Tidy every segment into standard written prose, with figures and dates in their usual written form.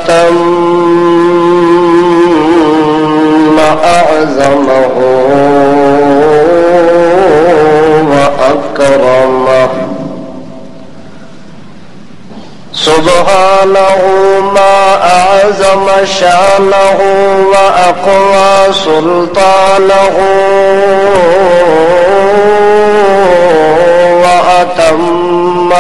وأتم أعظمه وأكرمه سبحانه ما أعظم شانه وأقوى سلطانه وأتم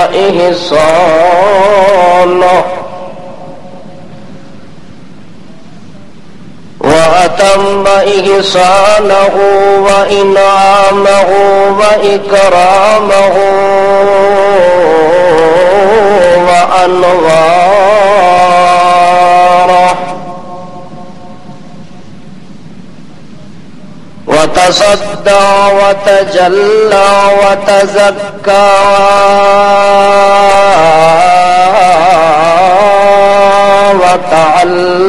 إحسانه وإنعامه وإكرامه وأنواره وتصدى وتجلى وتزكى وتعالى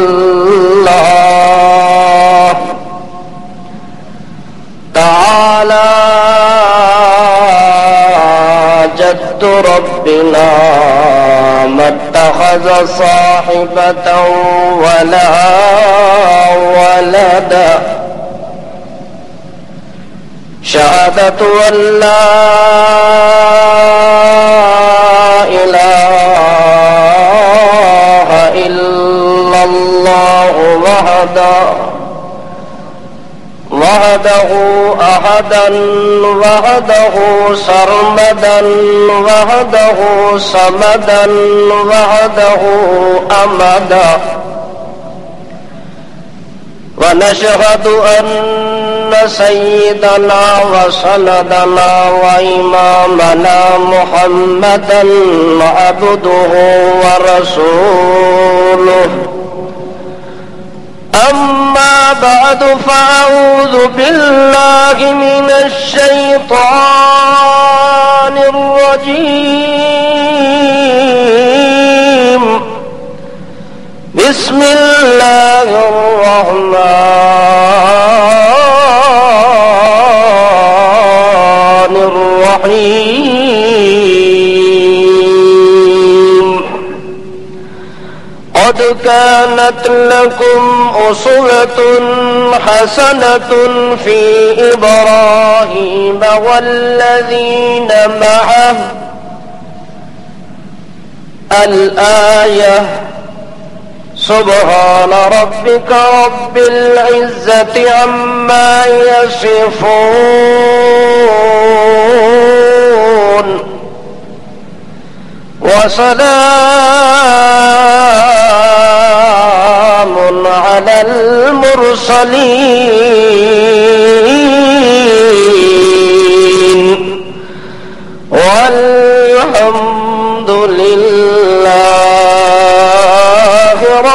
جد ربنا ما اتخذ صاحبة ولا ولدا شهادة أن لا إله إلا الله وحده أحدا وحده سرمدا وحده صمدا وحده أمدا ونشهد أن سيدنا وسندنا وإمامنا محمدا عبده ورسوله أما بعد فأعوذ بالله من الشيطان الرجيم بسم الله الرحمن الرحيم قد كانت لكم أسوة حسنة في إبراهيم والذين معه الآية سبحان ربك رب العزة عما يصفون وسلام على المرسلين والحمد لله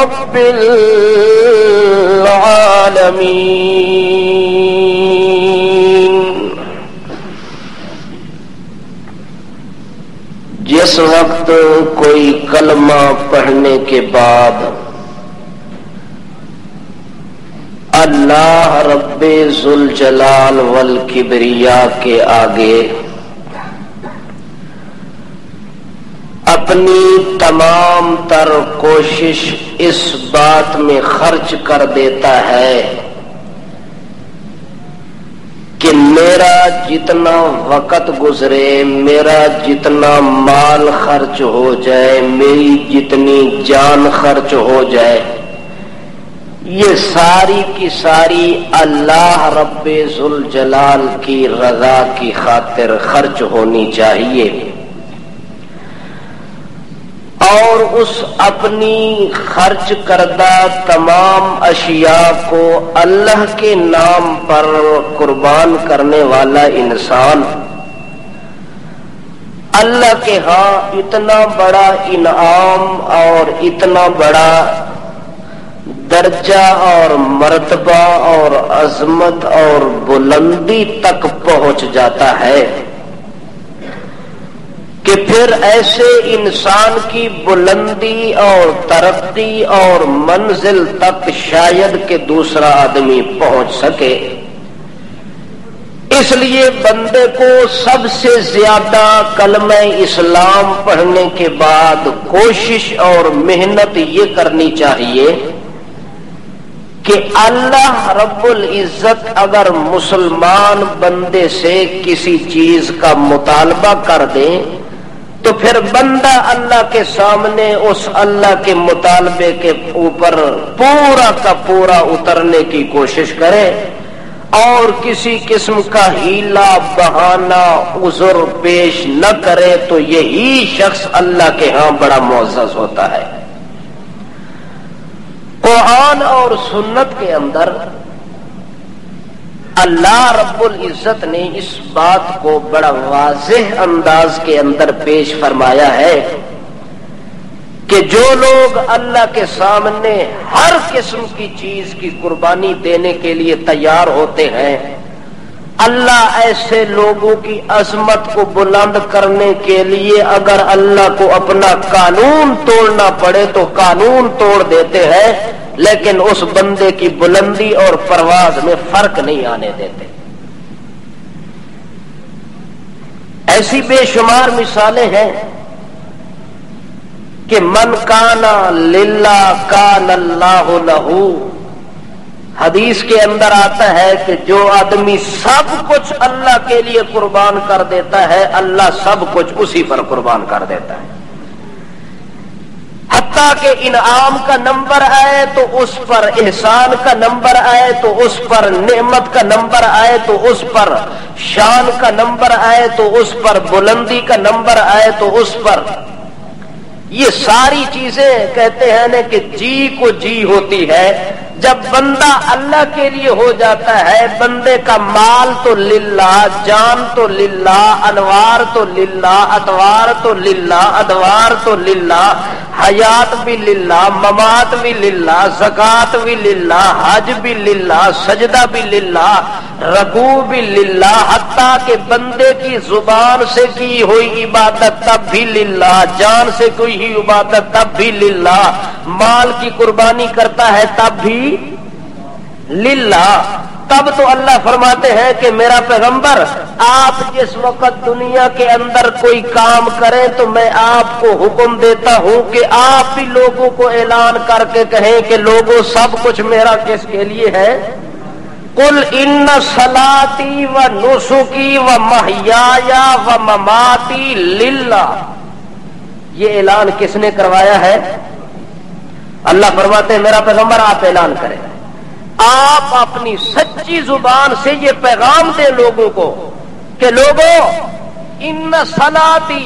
رب العالمين. جس وقت کوئی کلمہ پڑھنے کے بعد اللہ رب ذوالجلال والکبریاء کے آگے اپنی تمام تر کوشش اس بات میں خرچ کر دیتا ہے کہ میرا جتنا وقت گزرے، میرا جتنا مال خرچ ہو جائے، میری جتنی جان خرچ ہو جائے، یہ ساری کی ساری اللہ رب ذوالجلال کی رضا کی خاطر خرچ ہونی چاہیے، اور اس اپنی خرچ کردہ تمام اشیاء کو اللہ کے نام پر قربان کرنے والا انسان اللہ کے ہاں اتنا بڑا انعام اور اتنا بڑا درجہ اور مرتبہ اور عظمت اور بلندی تک پہنچ جاتا ہے کہ پھر ایسے انسان کی بلندی اور ترقی اور منزل تک شاید کہ دوسرا آدمی پہنچ سکے، اس لیے بندے کو سب سے زیادہ کلمہ اسلام پڑھنے کے بعد کوشش اور محنت یہ کرنی چاہیے کہ اللہ رب العزت اگر مسلمان بندے سے کسی چیز کا مطالبہ کر دے تو پھر بندہ اللہ کے سامنے اس اللہ کے مطالبے کے اوپر پورا کا پورا اترنے کی کوشش کرے اور کسی قسم کا ہیلا بہانہ عذر پیش نہ کرے تو یہی شخص اللہ کے ہاں بڑا معزز ہوتا ہے۔ قرآن اور سنت کے اندر اللہ رب العزت نے اس بات کو بڑا واضح انداز کے اندر پیش فرمایا ہے کہ جو لوگ اللہ کے سامنے ہر قسم کی چیز کی قربانی دینے کے لیے تیار ہوتے ہیں، اللہ ایسے لوگوں کی عظمت کو بلند کرنے کے لیے اگر اللہ کو اپنا قانون توڑنا پڑے تو قانون توڑ دیتے ہیں، لیکن اس بندے کی بلندی اور پرواز میں فرق نہیں آنے دیتے۔ ایسی بے شمار مثالیں ہیں کہ من کانا للہ کان اللہ لہو، حدیث کے اندر آتا ہے کہ جو آدمی سب کچھ اللہ کے لیے قربان کر دیتا ہے اللہ سب کچھ اسی پر قربان کر دیتا ہے، حتیٰ کہ انعام کا نمبر آئے تو اس پر احسان کا نمبر آئے تو اس پر نعمت کا نمبر آئے تو اس پر شان کا نمبر آئے تو اس پر بلندی کا نمبر آئے تو اس پر یہ ساری چیزیں کہتے ہیں نا کہ جی کو جی ہوتی ہے۔ جب بندہ اللہ کے لیے ہو جاتا ہے بندے کا مال تو للہ، جان تو للہ، انوار تو للہ، اطوار تو للہ، ادوار تو للہ، حیات بھی للہ، ممات بھی للہ، زکات بھی للہ، حج بھی للہ، سجدہ بھی للہ، رکوع بھی للہ، حتیٰ کہ بندے کی زبان سے کی ہوئی عبادت تب بھی للہ، جان سے کوئی ہی عبادت تب بھی للہ، مال کی قربانی کرتا ہے تب بھی للہ۔ تب تو اللہ فرماتے ہیں کہ میرا پیغمبر آپ جس وقت دنیا کے اندر کوئی کام کریں تو میں آپ کو حکم دیتا ہوں کہ آپ بھی لوگوں کو اعلان کر کے کہیں کہ لوگوں سب کچھ میرا کس کے لیے ہے؟ قل ان صلاتی و نسکی و محیایا و مماتی للہ۔ یہ اعلان کس نے کروایا ہے؟ اللہ فرماتے ہیں میرا پیغمبر آپ اعلان کریں، آپ اپنی سچی زبان سے یہ پیغام دیں لوگوں کو کہ لوگوں ان صلاتی،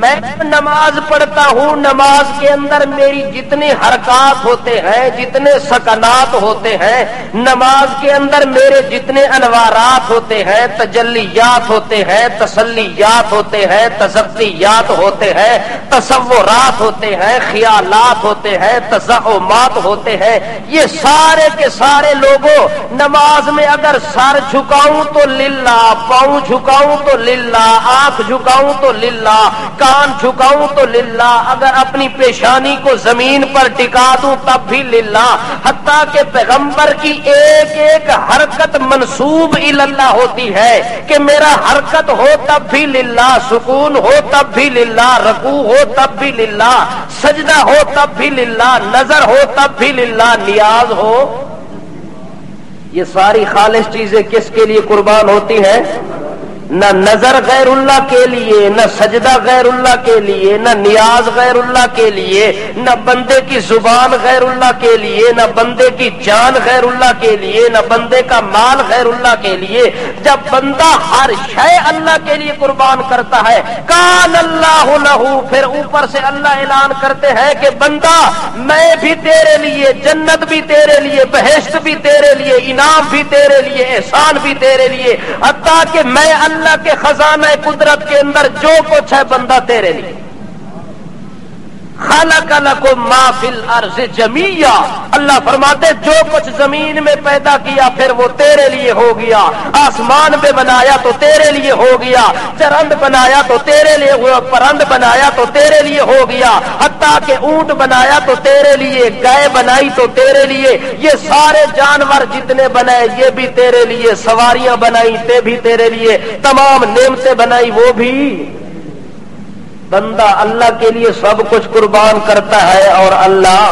میں نماز پڑھتا ہوں، نماز کے اندر میری جتنے حرکات ہوتے ہیں، جتنے سکنات ہوتے ہیں، نماز کے اندر میرے جتنے انوارات ہوتے ہیں، تجلیات ہوتے ہیں، تسلیات ہوتے ہیں، تزکیات ہوتے ہیں، تصورات ہوتے ہیں، خیالات ہوتے ہیں، تزعمات ہوتے ہیں، یہ سارے کے سارے لوگوں نماز میں اگر سر جھکاؤں تو للہ، پاؤں جھکاؤں تو للہ، آنکھ جھکاؤں تو للہ، کان جھکاؤں تو للہ، اگر اپنی پیشانی کو زمین پر ٹکا دوں تب بھی للہ، حتیٰ کہ پیغمبر کی ایک ایک حرکت منسوب اللہ ہوتی ہے کہ میرا حرکت ہو تب بھی للہ، سکون ہو تب بھی للہ، رکوع ہو تب بھی للہ، سجدہ ہو تب بھی للہ، نظر ہو تب بھی للہ، نیاز ہو۔ یہ ساری خالص چیزیں کس کے لیے قربان ہوتی ہیں؟ نہ نظر غیر اللہ کے لیے، نہ سجدہ غیر اللہ کے لیے، نہ نیاز غیر اللہ کے لیے، نہ بندے کی زبان غیر اللہ کے لیے، نہ بندے کی جان غیر اللہ کے لیے، نہ بندے کا مال غیر اللہ کے لیے۔ جب بندہ ہر شے اللہ کے لیے قربان کرتا ہے کان اللہ لہو، پھر اوپر سے اللہ اعلان کرتے ہیں کہ بندہ میں بھی تیرے لیے، جنت بھی تیرے لیے، بہشت بھی تیرے لیے، انعام بھی تیرے لیے، احسان بھی تیرے لیے، حتیٰ کہ میں اللہ کے خزانہ قدرت کے اندر جو کچھ ہے بندہ تیرے لیے۔ خلق لکم ما فی الارض جمیعا، اللہ فرماتے جو کچھ زمین میں پیدا کیا پھر وہ تیرے لیے ہو گیا، آسمان پہ بنایا تو تیرے لیے ہو گیا، چرند بنایا تو تیرے لیے ہوا، پرند بنایا تو تیرے لیے ہو گیا، حتیٰ کہ اونٹ بنایا تو تیرے لیے، گائے بنائی تو تیرے لیے، یہ سارے جانور جتنے بنائے یہ بھی تیرے لیے، سواریاں بنائی تے بھی تیرے لیے، تمام نعمتیں بنائی وہ بھی۔ بندہ اللہ کے لیے سب کچھ قربان کرتا ہے اور اللہ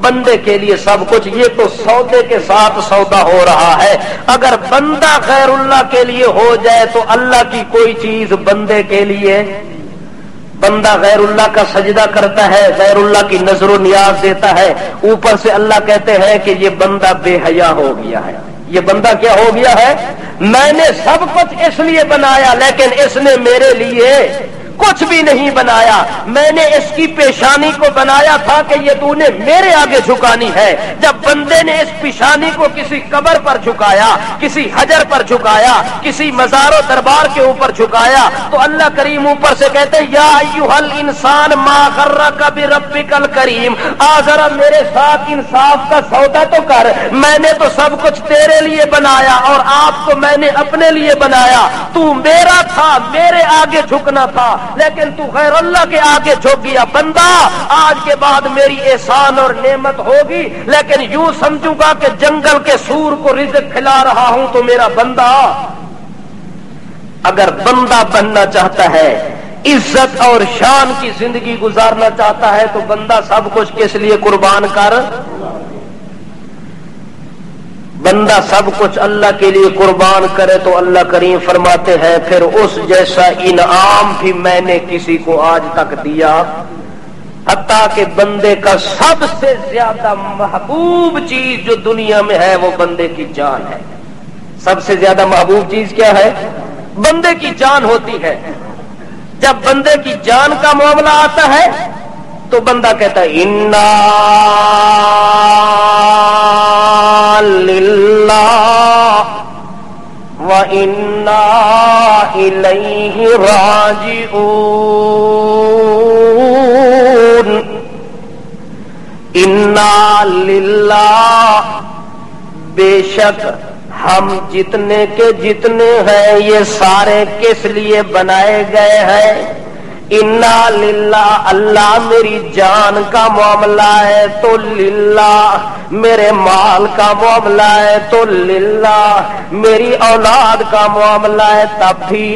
بندے کے لیے سب کچھ، یہ تو سودے کے ساتھ سودا ہو رہا ہے۔ اگر بندہ غیر اللہ کے لیے ہو جائے تو اللہ کی کوئی چیز بندے کے لیے، بندہ غیر اللہ کا سجدہ کرتا ہے، غیر اللہ کی نظر و نیاز دیتا ہے، اوپر سے اللہ کہتے ہیں کہ یہ بندہ بے حیا ہو گیا ہے۔ یہ بندہ کیا ہو گیا ہے؟ میں نے سب کچھ اس لیے بنایا لیکن اس نے میرے لیے کچھ بھی نہیں بنایا، میں نے اس کی پیشانی کو بنایا تھا کہ یہ تو نے میرے آگے جھکانی ہے۔ جب بندے نے اس پیشانی کو کسی قبر پر جھکایا، کسی حجر پر جھکایا، کسی مزار و دربار کے اوپر جھکایا تو اللہ کریم اوپر سے کہتے یا ایھا الانسان ما غرک بربک الکریم، آ ذرا میرے ساتھ انصاف کا سودا تو کر، میں نے تو سب کچھ تیرے لیے بنایا اور آپ کو میں نے اپنے لیے بنایا، تو میرا تھا، میرے آگے جھکنا تھا لیکن تو غیر اللہ کے آگے جھک گیا۔ بندہ آج کے بعد میری احسان اور نعمت ہوگی لیکن یوں سمجھوں گا کہ جنگل کے سور کو رزق کھلا رہا ہوں تو میرا بندہ۔ اگر بندہ بننا چاہتا ہے، عزت اور شان کی زندگی گزارنا چاہتا ہے تو بندہ سب کچھ کس لیے قربان کر، بندہ سب کچھ اللہ کے لیے قربان کرے تو اللہ کریم فرماتے ہیں پھر اس جیسا انعام بھی میں نے کسی کو آج تک دیا، حتیٰ کہ بندے کا سب سے زیادہ محبوب چیز جو دنیا میں ہے وہ بندے کی جان ہے۔ سب سے زیادہ محبوب چیز کیا ہے؟ بندے کی جان ہوتی ہے۔ جب بندے کی جان کا معاملہ آتا ہے تو بندہ کہتا ہے انا للہ و انا الیہ راجعون، انا للہ، بے شک ہم جتنے کے جتنے ہیں یہ سارے کس لیے بنائے گئے ہیں؟ انا للہ، اللہ میری جان کا معاملہ ہے تو للہ، میرے مال کا معاملہ ہے تو للہ، میری اولاد کا معاملہ ہے تب بھی۔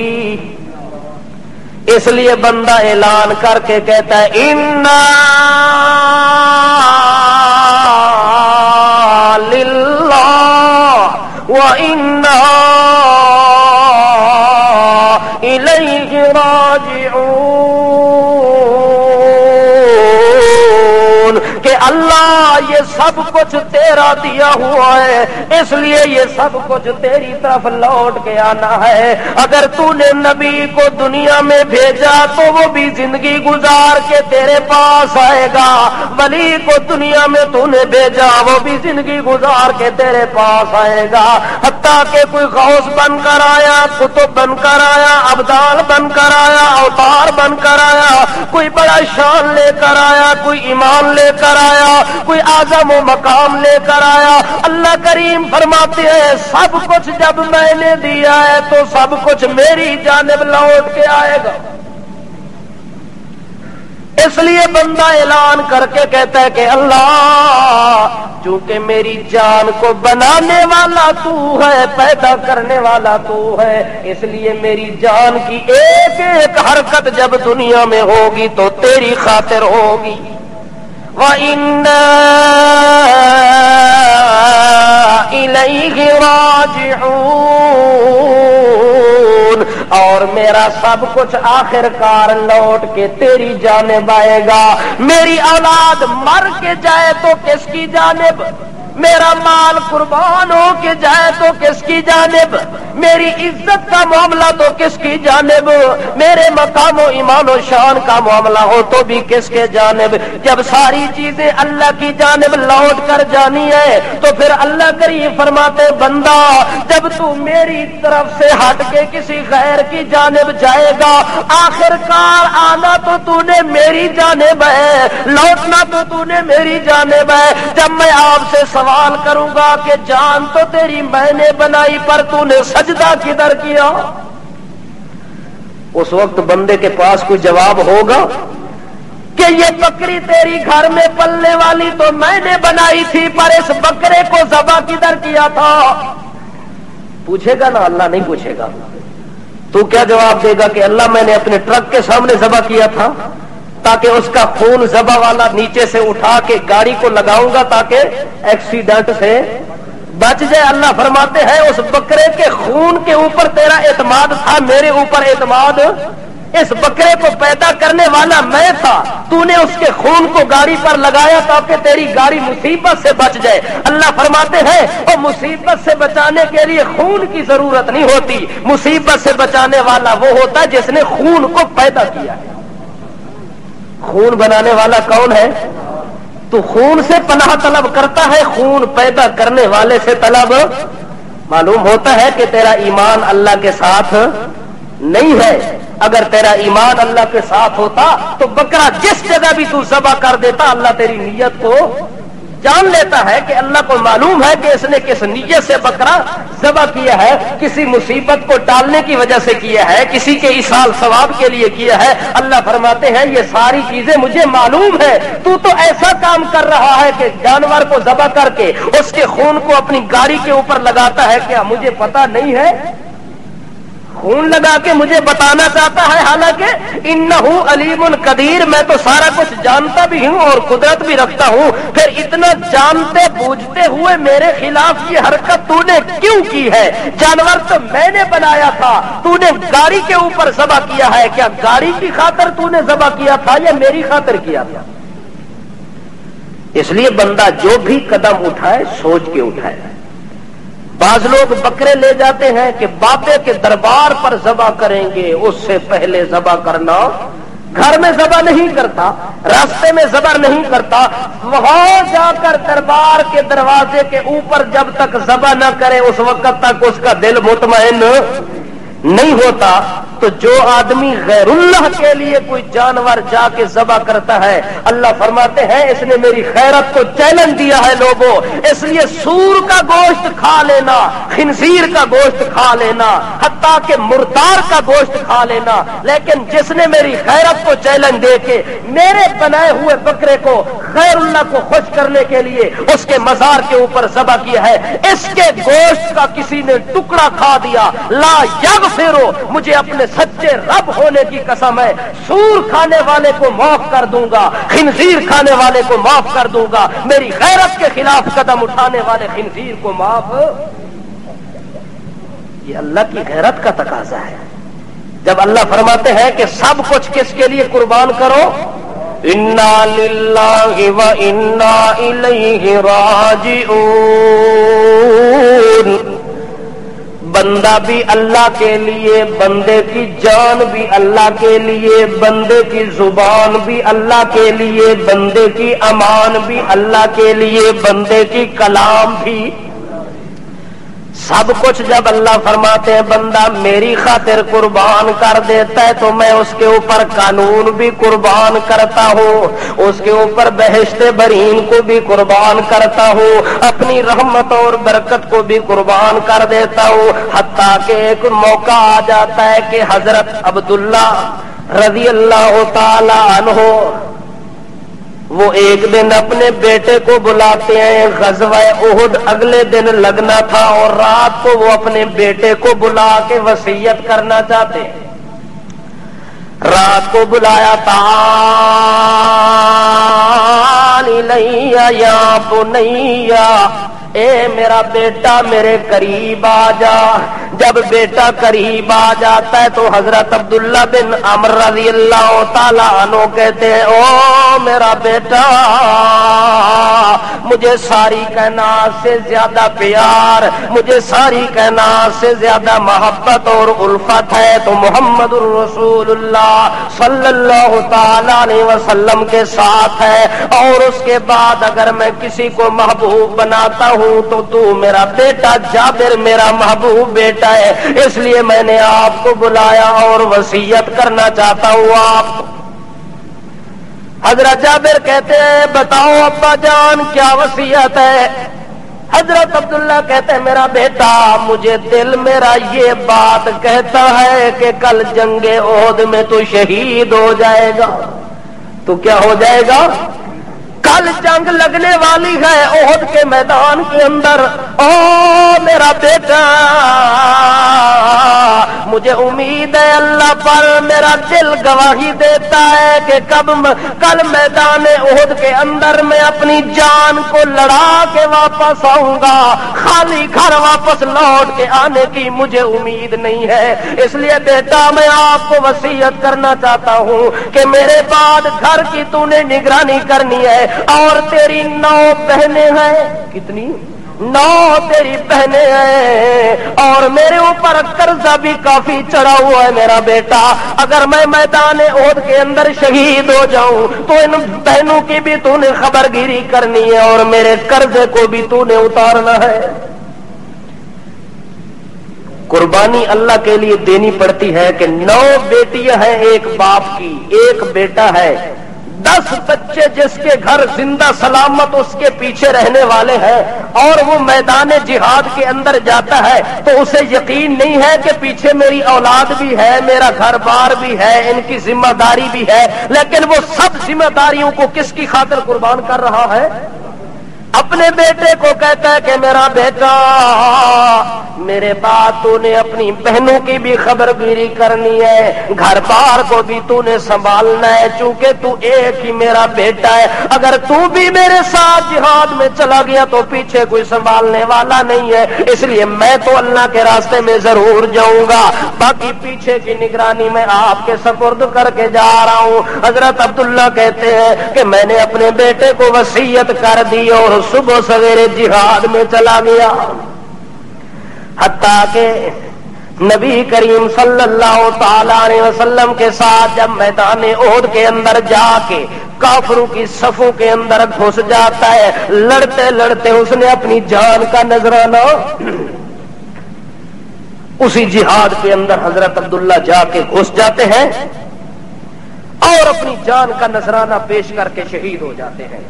اس لیے بندہ اعلان کر کے کہتا ہے انا للہ وَإِنَّا إِلَيْهِ راجعون، کہ اللہ یہ سب کچھ تیرا دیا ہوا ہے اس لیے یہ سب کچھ تیری طرف لوٹ کے آنا ہے۔ اگر تو نے نبی کو دنیا میں بھیجا تو وہ بھی زندگی گزار کے تیرے پاس آئے گا، ولی کو دنیا میں تو نے بھیجا وہ بھی زندگی گزار کے تیرے پاس آئے گا، حتیٰ کہ کوئی غوث بن کر آیا، قطب بن کر آیا، ابدال بن کر آیا، اوتار بن کر آیا، کوئی بڑا شان لے کر آیا، کوئی ایمان لے کر آیا، کوئی اعظم و مقام لے کر آیا۔ اللہ کریم فرماتے ہیں سب کچھ جب میں نے دیا ہے تو سب کچھ میری جانب لوٹ کے آئے گا۔ اس لیے بندہ اعلان کر کے کہتا ہے کہ اللہ چونکہ میری جان کو بنانے والا تو ہے، پیدا کرنے والا تو ہے، اس لیے میری جان کی ایک ایک حرکت جب دنیا میں ہوگی تو تیری خاطر ہوگی۔ وَإِنَّا إِلَيْهِ راجعون، اور میرا سب کچھ آخر کار لوٹ کے تیری جانب آئے گا۔ میری اولاد مر کے جائے تو کس کی جانب، میرا مال قربان ہو کے جائے تو کس کی جانب، میری عزت کا معاملہ تو کس کی جانب، میرے مقام و ایمان و شان کا معاملہ ہو تو بھی کس کے جانب؟ جب ساری چیزیں اللہ کی جانب لوٹ کر جانی ہے تو پھر اللہ کریم فرماتے بندہ جب تو میری طرف سے ہٹ کے کسی غیر کی جانب جائے گا آخر کار آنا تو نے میری جانب ہے، لوٹنا تو نے میری جانب ہے۔ جب میں آپ سے سوال کروں گا کہ جان تو تیری میں نے بنائی پر تو نے سجدہ کدھر کیا، اس وقت بندے کے پاس کوئی جواب ہوگا کہ یہ بکری تیری گھر میں پلنے والی تو میں نے بنائی تھی پر اس بکرے کو ذبح کدھر کیا تھا؟ پوچھے گا نا؟ اللہ نہیں پوچھے گا۔ تو کیا جواب دے گا کہ اللہ میں نے اپنے ٹرک کے سامنے ذبح کیا تھا تاکہ اس کا خون ذبح والا نیچے سے اٹھا کے گاڑی کو لگاؤں گا تاکہ ایکسیڈنٹ سے بچ جائے۔ اللہ فرماتے ہیں اس بکرے کے خون کے اوپر تیرا اعتماد تھا، میرے اوپر اعتماد اس بکرے کو پیدا کرنے والا میں تھا، تو نے اس کے خون کو گاڑی پر لگایا تاکہ تیری گاڑی مصیبت سے بچ جائے۔ اللہ فرماتے ہیں اور مصیبت سے بچانے کے لیے خون کی ضرورت نہیں ہوتی، مصیبت سے بچانے والا وہ ہوتا ہے جس نے خون کو پیدا کیا ہے۔ خون بنانے والا کون ہے؟ تو خون سے پناہ طلب کرتا ہے، خون پیدا کرنے والے سے طلب۔ معلوم ہوتا ہے کہ تیرا ایمان اللہ کے ساتھ نہیں ہے۔ اگر تیرا ایمان اللہ کے ساتھ ہوتا تو بکرا جس جگہ بھی تو ذبح کر دیتا، اللہ تیری نیت کو جان لیتا ہے کہ اللہ کو معلوم ہے کہ اس نے کس نیت سے بکرا ذبح کیا ہے، کسی مصیبت کو ٹالنے کی وجہ سے کیا ہے، کسی کے ایصال ثواب کے لیے کیا ہے۔ اللہ فرماتے ہیں یہ ساری چیزیں مجھے معلوم ہے، تو ایسا کام کر رہا ہے کہ جانور کو ذبح کر کے اس کے خون کو اپنی گاڑی کے اوپر لگاتا ہے، کیا مجھے پتا نہیں ہے؟ خون لگا کے مجھے بتانا چاہتا ہے، حالانکہ انہو علیم قدیر، میں تو سارا کچھ جانتا بھی ہوں اور قدرت بھی رکھتا ہوں، پھر اتنا جانتے بوجھتے ہوئے میرے خلاف یہ حرکت تو نے کیوں کی ہے؟ جانور تو میں نے بنایا تھا، تو نے گاڑی کے اوپر ذبح کیا ہے، کیا گاڑی کی خاطر تو نے ذبح کیا تھا یا میری خاطر کیا تھا؟ اس لیے بندہ جو بھی قدم اٹھائے سوچ کے اٹھائے۔ بعض لوگ بکرے لے جاتے ہیں کہ بابے کے دربار پر ذبح کریں گے، اس سے پہلے ذبح کرنا، گھر میں ذبح نہیں کرتا، راستے میں ذبح نہیں کرتا، وہاں جا کر دربار کے دروازے کے اوپر جب تک ذبح نہ کرے اس وقت تک اس کا دل مطمئن نہیں ہوتا۔ تو جو آدمی غیر اللہ کے لیے کوئی جانور جا کے ذبح کرتا ہے، اللہ فرماتے ہیں اس نے میری خیرت کو چیلنج دیا ہے لوگوں، اس لیے سور کا گوشت کھا لینا، خنزیر کا گوشت کھا لینا، حتیٰ کہ مردار کا گوشت کھا لینا، لیکن جس نے میری خیرت کو چیلنج دے کے میرے بنائے ہوئے بکرے کو غیر اللہ کو خوش کرنے کے لیے اس کے مزار کے اوپر ذبح کیا ہے، اس کے گوشت کا کسی نے ٹکڑا کھا دیا، لا یغفرو، مجھے اپنے سچے رب ہونے کی قسم ہے، سور کھانے والے کو معاف کر دوں گا، خنزیر کھانے والے کو معاف کر دوں گا، میری غیرت کے خلاف قدم اٹھانے والے خنزیر کو معاف۔ یہ اللہ کی غیرت کا تقاضا ہے۔ جب اللہ فرماتے ہیں کہ سب کچھ کس کے لیے قربان کرو، انا للہ و انا الیہ راجعون، بندہ بھی اللہ کے لیے، بندے کی جان بھی اللہ کے لیے، بندے کی زبان بھی اللہ کے لیے، بندے کی امان بھی اللہ کے لیے، بندے کی کلام بھی، سب کچھ جب اللہ فرماتے ہیں بندہ میری خاطر قربان کر دیتا ہے تو میں اس کے اوپر قانون بھی قربان کرتا ہوں، اس کے اوپر بہشت برین کو بھی قربان کرتا ہوں، اپنی رحمت اور برکت کو بھی قربان کر دیتا ہوں، حتیٰ کہ ایک موقع آ جاتا ہے کہ حضرت عبداللہ رضی اللہ تعالی عنہ وہ ایک دن اپنے بیٹے کو بلاتے ہیں، غزوہ احد اگلے دن لگنا تھا اور رات کو وہ اپنے بیٹے کو بلا کے وصیت کرنا چاہتے ہیں۔ رات کو بلایا، تعال الیہ یا بنیا، اے میرا بیٹا میرے قریب آ جا۔ جب بیٹا قریب آ جاتا ہے تو حضرت عبداللہ بن عمرو رضی اللہ تعالی عنہ کہتے ہیں او میرا بیٹا مجھے ساری کائنات سے زیادہ پیار، مجھے ساری کائنات سے زیادہ محبت اور الفت ہے تو محمد الرسول اللہ صلی اللہ تعالی علیہ وسلم کے ساتھ ہے۔ اور اس کے بعد اگر میں کسی کو محبوب بناتا ہوں تو میرا بیٹا جابر میرا محبوب بیٹا ہے، اس لیے میں نے آپ کو بلایا اور وصیت کرنا چاہتا ہوں آپ کو۔ حضرت جابر کہتے ہیں بتاؤ ابا جان کیا وصیت ہے؟ حضرت عبداللہ کہتے ہیں میرا بیٹا مجھے دل میرا یہ بات کہتا ہے کہ کل جنگ احد میں تو شہید ہو جائے گا۔ تو کیا ہو جائے گا؟ کل جنگ لگنے والی ہے احد کے میدان کے اندر۔ او میرا بیٹا مجھے امید ہے اللہ پر، میرا دل گواہی دیتا ہے کہ کل میدان احد کے اندر میں اپنی جان کو لڑا کے واپس آؤں گا، خالی گھر واپس لوٹ کے آنے کی مجھے امید نہیں ہے۔ اس لیے بیٹا میں آپ کو وصیت کرنا چاہتا ہوں کہ میرے بعد گھر کی تو نے نگرانی کرنی ہے، اور تیری 9 بہنیں ہیں۔ کتنی؟ 9 تیری بہنیں ہیں، اور میرے اوپر قرضہ بھی کافی چڑھا ہوا ہے میرا بیٹا۔ اگر میں میدان احد کے اندر شہید ہو جاؤں تو ان بہنوں کی بھی تو نے خبر گیری کرنی ہے اور میرے قرضے کو بھی تو نے اتارنا ہے۔ قربانی اللہ کے لیے دینی پڑتی ہے کہ 9 بیٹیاں ہیں ایک باپ کی، ایک بیٹا ہے، 10 بچے جس کے گھر زندہ سلامت اس کے پیچھے رہنے والے ہیں، اور وہ میدان جہاد کے اندر جاتا ہے تو اسے یقین نہیں ہے کہ پیچھے میری اولاد بھی ہے، میرا گھر بار بھی ہے، ان کی ذمہ داری بھی ہے، لیکن وہ سب ذمہ داریوں کو کس کی خاطر قربان کر رہا ہے؟ اپنے بیٹے کو کہتا ہے کہ میرا بیٹا میرے بعد تو نے اپنی بہنوں کی بھی خبرگیری کرنی ہے، گھر بار کو بھی تو نے سنبھالنا ہے، چونکہ تو ایک ہی میرا بیٹا ہے، اگر تو بھی میرے ساتھ جہاد میں چلا گیا تو پیچھے کوئی سنبھالنے والا نہیں ہے، اس لیے میں تو اللہ کے راستے میں ضرور جاؤں گا، باقی پیچھے کی نگرانی میں آپ کے سپرد کر کے جا رہا ہوں۔ حضرت عبداللہ کہتے ہیں کہ میں نے اپنے بیٹے کو وصیت کر دی اور صبح سویرے جہاد میں چلا گیا، حتیٰ کہ نبی کریم صلی اللہ تعالی علیہ وسلم کے ساتھ جب میدان احد کے اندر جا کے کافروں کی صفوں کے اندر گھس جاتا ہے، لڑتے لڑتے اس نے اپنی جان کا نذرانہ اسی جہاد کے اندر حضرت عبداللہ جا کے گھس جاتے ہیں اور اپنی جان کا نذرانہ پیش کر کے شہید ہو جاتے ہیں۔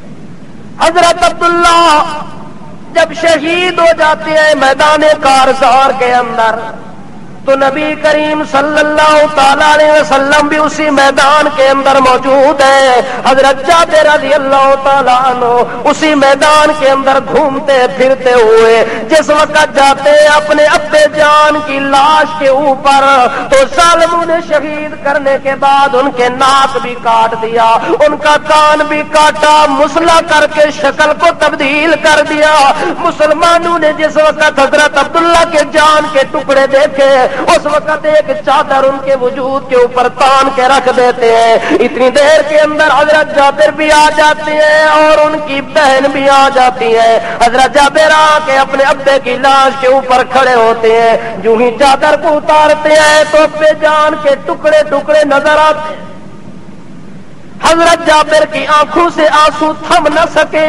حضرت عبداللہ جب شہید ہو جاتے ہیں میدان کارزار کے اندر تو نبی کریم صلی اللہ تعالی علیہ وسلم بھی اسی میدان کے اندر موجود ہے۔ حضرت جابر رضی اللہ تعالیٰ عنہ اسی میدان کے اندر گھومتے پھرتے ہوئے جس وقت جاتے اپنے ابے جان کی لاش کے اوپر تو ظالموں نے شہید کرنے کے بعد ان کے ناک بھی کاٹ دیا، ان کا کان بھی کاٹا، مسلح کر کے شکل کو تبدیل کر دیا۔ مسلمانوں نے جس وقت حضرت عبداللہ کے جان کے ٹکڑے دیکھے اس وقت ایک چادر ان کے وجود کے اوپر تان کے رکھ دیتے ہیں۔ اتنی دیر کے اندر حضرت جابر بھی آ جاتے ہیں اور ان کی بہن بھی آ جاتی ہے۔ حضرت جابر آ کے اپنے ابے کی لاش کے اوپر کھڑے ہوتے ہیں، جو ہی چادر کو اتارتے ہیں تو ابے جان کے ٹکڑے ٹکڑے نظر آتے ہیں۔ حضرت جابر کی آنکھوں سے آنسو تھم نہ سکے،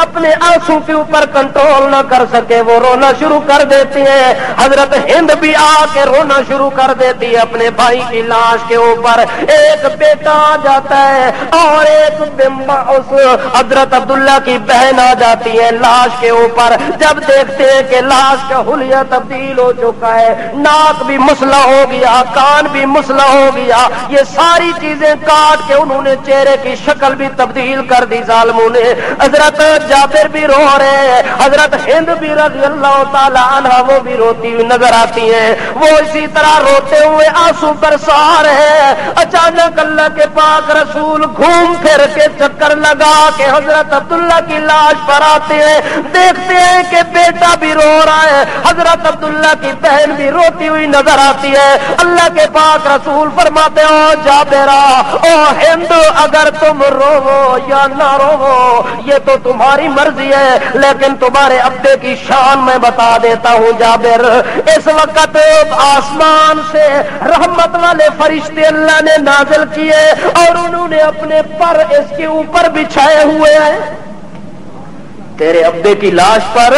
اپنے آنسو کے اوپر کنٹرول نہ کر سکے، وہ رونا شروع کر دیتی ہیں۔ حضرت ہند بھی آ کے رونا شروع کر دیتی ہے اپنے بھائی کی لاش کے اوپر۔ ایک بیٹا آ جاتا ہے اور ایک اس حضرت عبداللہ کی بہن آ جاتی ہے لاش کے اوپر۔ جب دیکھتے ہیں کہ لاش کا حلیہ تبدیل ہو چکا ہے، ناک بھی مسلح ہو گیا، کان بھی مسلح ہو گیا، یہ ساری چیزیں کاٹ کے انہوں نے چہرے کی شکل بھی تبدیل کر دی ظالموں نے۔ حضرت جابر بھی رو رہے ہیں، حضرت ہند بھی رضی اللہ تعالی عنہ وہ بھی روتی ہوئی نظر آتی ہیں، وہ اسی طرح روتے ہوئے آنسو برسا رہے ہیں۔ اچانک اللہ کے پاک رسول گھوم پھر کے چکر لگا کے حضرت عبداللہ کی لاش پر آتے ہیں، دیکھتے ہیں کہ بیٹا بھی رو رہا ہے، حضرت عبداللہ کی بہن بھی روتی ہوئی نظر آتی ہے۔ اللہ کے پاک رسول فرماتے ہو جابر او ہند اگر تم رو یا نہ رو یہ تو تمہاری مرضی ہے، لیکن تمہارے ابے کی شان میں بتا دیتا ہوں جابر، اس وقت آسمان سے رحمت والے فرشتے اللہ نے نازل کیے اور انہوں نے اپنے پر اس کے اوپر بچھائے ہوئے ہیں، تیرے ابے کی لاش پر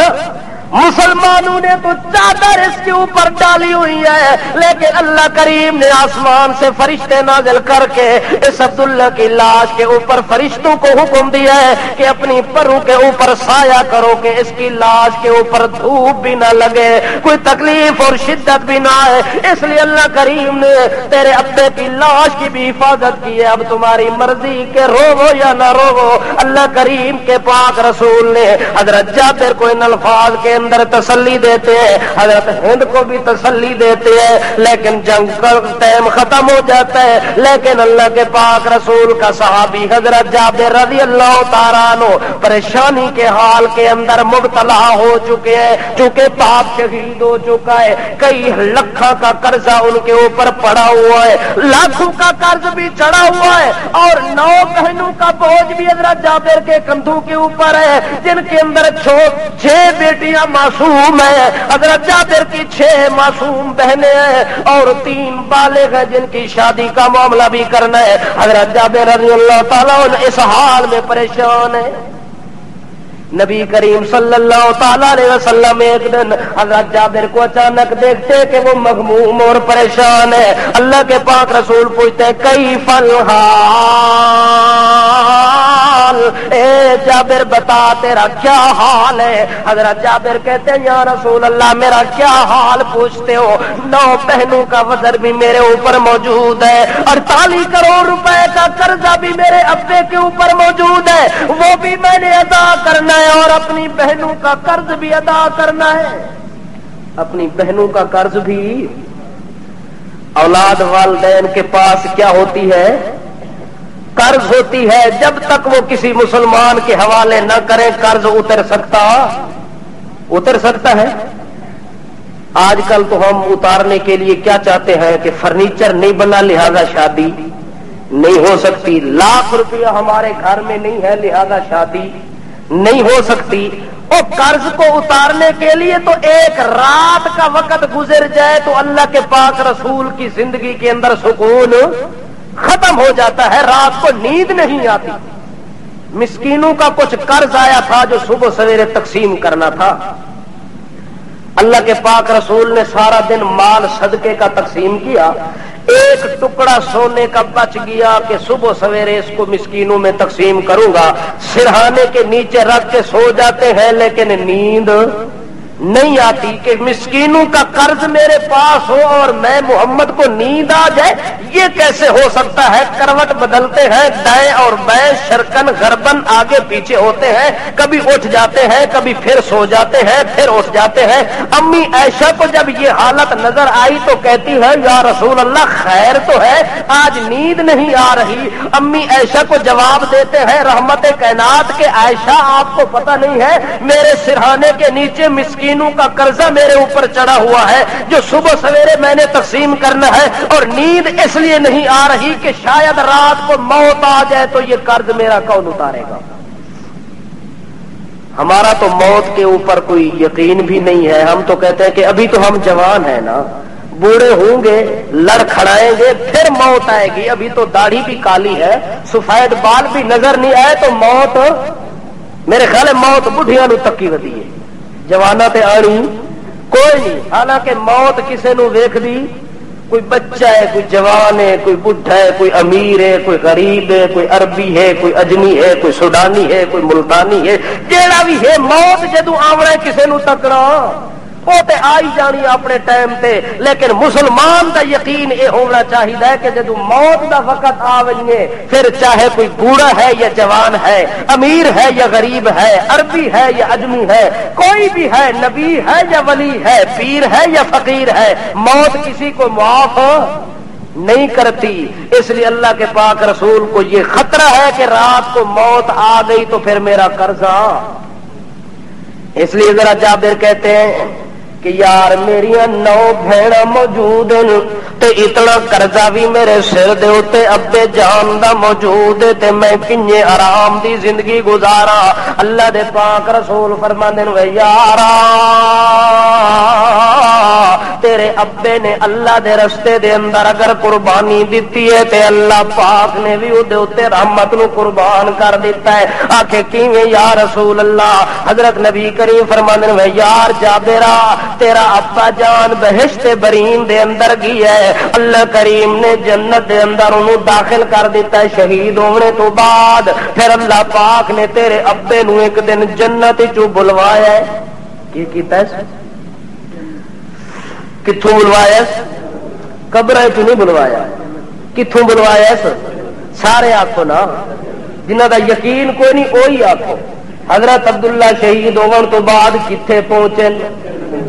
مسلمانوں نے تو چادر اس کے اوپر ڈالی ہوئی ہے، لیکن اللہ کریم نے آسمان سے فرشتے نازل کر کے اس عبداللہ کی لاش کے اوپر فرشتوں کو حکم دیا ہے کہ اپنی پروں کے اوپر سایہ کرو کہ اس کی لاش کے اوپر دھوپ بھی نہ لگے، کوئی تکلیف اور شدت بھی نہ آئے، اس لیے اللہ کریم نے تیرے ابے کی لاش کی بھی حفاظت کی ہے، اب تمہاری مرضی کہ رو یا نہ رو۔ اللہ کریم کے پاک رسول نے حضرت جابر کو ان الفاظ کے اندر تسلی دیتے ہیں، حضرت ہند کو بھی تسلی دیتے ہیں، لیکن جنگ کا ٹائم ختم ہو جاتا ہے، لیکن اللہ کے پاک رسول کا صحابی حضرت جابر رضی اللہ تعالیٰ عنہ پریشانی کے حال کے اندر مبتلا ہو چکے ہیں، چونکہ باپ شہید ہو چکا ہے، کئی لکھوں کا قرضہ ان کے اوپر پڑا ہوا ہے، لاکھوں کا قرض بھی چڑھا ہوا ہے، اور 9 بہنوں کا بوجھ بھی حضرت جابر کے کندھوں کے اوپر ہے، جن کے اندر 6 بیٹیاں معصوم ہیں، حضرت جابر کی 6 معصوم بہنیں ہیں اور 3 بالغ ہیں جن کی شادی کا معاملہ بھی کرنا ہے۔ حضرت جابر رضی اللہ تعالیٰ عنہ اس حال میں پریشان ہے۔ نبی کریم صلی اللہ تعالیٰ علیہ وسلم ایک دن حضرت جابر کو اچانک دیکھتے کہ وہ مغموم اور پریشان ہے، اللہ کے پاک رسول پوچھتے کیف الحال، اے جابر بتا تیرا کیا حال ہے؟ حضرت جابر کہتے ہیں یا رسول اللہ میرا کیا حال پوچھتے ہو، 9 بہنوں کا وزر بھی میرے اوپر موجود ہے، 48 کروڑ روپے کا قرضہ بھی میرے ابے کے اوپر موجود ہے، وہ بھی میں نے ادا کرنا اور اپنی بہنوں کا قرض بھی ادا کرنا ہے۔ اپنی بہنوں کا قرض بھی، اولاد والدین کے پاس کیا ہوتی ہے؟ قرض ہوتی ہے، جب تک وہ کسی مسلمان کے حوالے نہ کریں قرض اتر سکتا ہے۔ آج کل تو ہم اتارنے کے لیے کیا چاہتے ہیں کہ فرنیچر نہیں بنا لہذا شادی نہیں ہو سکتی، لاکھ روپیہ ہمارے گھر میں نہیں ہے لہذا شادی نہیں ہو سکتی۔ اور قرض کو اتارنے کے لیے تو ایک رات کا وقت گزر جائے تو اللہ کے پاک رسول کی زندگی کے اندر سکون ختم ہو جاتا ہے، رات کو نیند نہیں آتی۔ مسکینوں کا کچھ قرض آیا تھا جو صبح سویرے تقسیم کرنا تھا، اللہ کے پاک رسول نے سارا دن مال صدقے کا تقسیم کیا، ایک ٹکڑا سونے کا بچ گیا کہ صبح سویرے اس کو مسکینوں میں تقسیم کروں گا، سرہانے کے نیچے رکھ کے سو جاتے ہیں لیکن نیند نہیں آتی کہ مسکینوں کا قرض میرے پاس ہو اور میں محمد کو نیند آ جائے، یہ کیسے ہو سکتا ہے؟ کروٹ بدلتے ہیں، دائیں اور بائیں، شرکن غربن آگے پیچھے ہوتے ہیں، کبھی اٹھ جاتے ہیں، کبھی پھر سو جاتے ہیں، پھر اٹھ جاتے ہیں۔ امی عائشہ کو جب یہ حالت نظر آئی تو کہتی ہے یا رسول اللہ خیر تو ہے، آج نیند نہیں آ رہی۔ امی عائشہ کو جواب دیتے ہیں رحمت کائنات کے عائشہ آپ کو پتہ نہیں ہے میرے سرہانے کے نیچے مسکین کا قرضہ میرے اوپر چڑھا ہوا ہے جو صبح سویرے میں نے تقسیم کرنا ہے، اور نیند اس لیے نہیں آ رہی کہ شاید رات کو موت آ جائے تو یہ قرض میرا کون اتارے گا۔ ہمارا تو موت کے اوپر کوئی یقین بھی نہیں ہے، ہم تو کہتے ہیں کہ ابھی تو ہم جوان ہیں نا، بوڑھے ہوں گے لڑکھڑائیں گے پھر موت آئے گی، ابھی تو داڑھی بھی کالی ہے، سفید بال بھی نظر نہیں آئے تو موت، میرے خیال ہے موت بڑھیاں نو تکی ودی ہے، جوانا تے آنی کوئی نہیں۔ حالانکہ موت کسے نو ویکھ دی، کوئی بچہ ہے، کوئی جوان ہے، کوئی بڈھا ہے، کوئی امیر ہے، کوئی غریب ہے، کوئی عربی ہے، کوئی اجمی ہے، کوئی سوڈانی ہے، کوئی ملتانی ہے، جیڑا بھی ہے موت جدو آونا ہے کسے نو تکنا وہ تے آئی جانی اپنے ٹائم تے، لیکن مسلمان دا یقین یہ ہونا چاہیے کہ جدو موت دا وقت آوئے پھر چاہے کوئی بوڑھا ہے یا جوان ہے، امیر ہے یا غریب ہے، عربی ہے یا اجمی ہے، کوئی بھی ہے، نبی ہے یا ولی ہے، پیر ہے یا فقیر ہے، موت کسی کو معاف نہیں کرتی۔ اس لیے اللہ کے پاک رسول کو یہ خطرہ ہے کہ رات کو موت آ گئی تو پھر میرا قرضہ، اس لیے ذرا جابر کہتے ہیں کہ یار میریاں 9 بھیڑاں موجود ہیں تے اتنا قرضہ بھی میرے سر دے اوتے ابے جان دا موجود ہے تے میں کنے آرام دی زندگی گزارا. اللہ دے پاک رسول فرماندے نے یارا تیرے ابے نے اللہ دے رستے دے اندر اگر قربانی دیتی ہے تے اللہ پاک نے بھی اودے اوتے رحمت نو قربان کر دیتا ہے. آکھے کیویں یا رسول اللہ؟ حضرت نبی کریم فرماندے نے یار جابرا تیرا ابا جان بہشت برین دے اندر گیا ہے, اللہ کریم نے جنت دے اندر انہوں داخل کر دیتا ہے شہید ہونے تو بعد. پھر اللہ پاک نے تیرے ابے نو ایک دن جنت چوں بلوایا ہے. کی کیتا ہے؟ کتھوں بلوایا ہے؟ قبر چوں نہیں بلوایا. کتھوں بلوایا ہے؟ سارے آکھو نا, جنہ دا یقین کوئی نہیں وہی آکھو. حضرت عبداللہ شہید ہون تو بعد کتھے پہنچن؟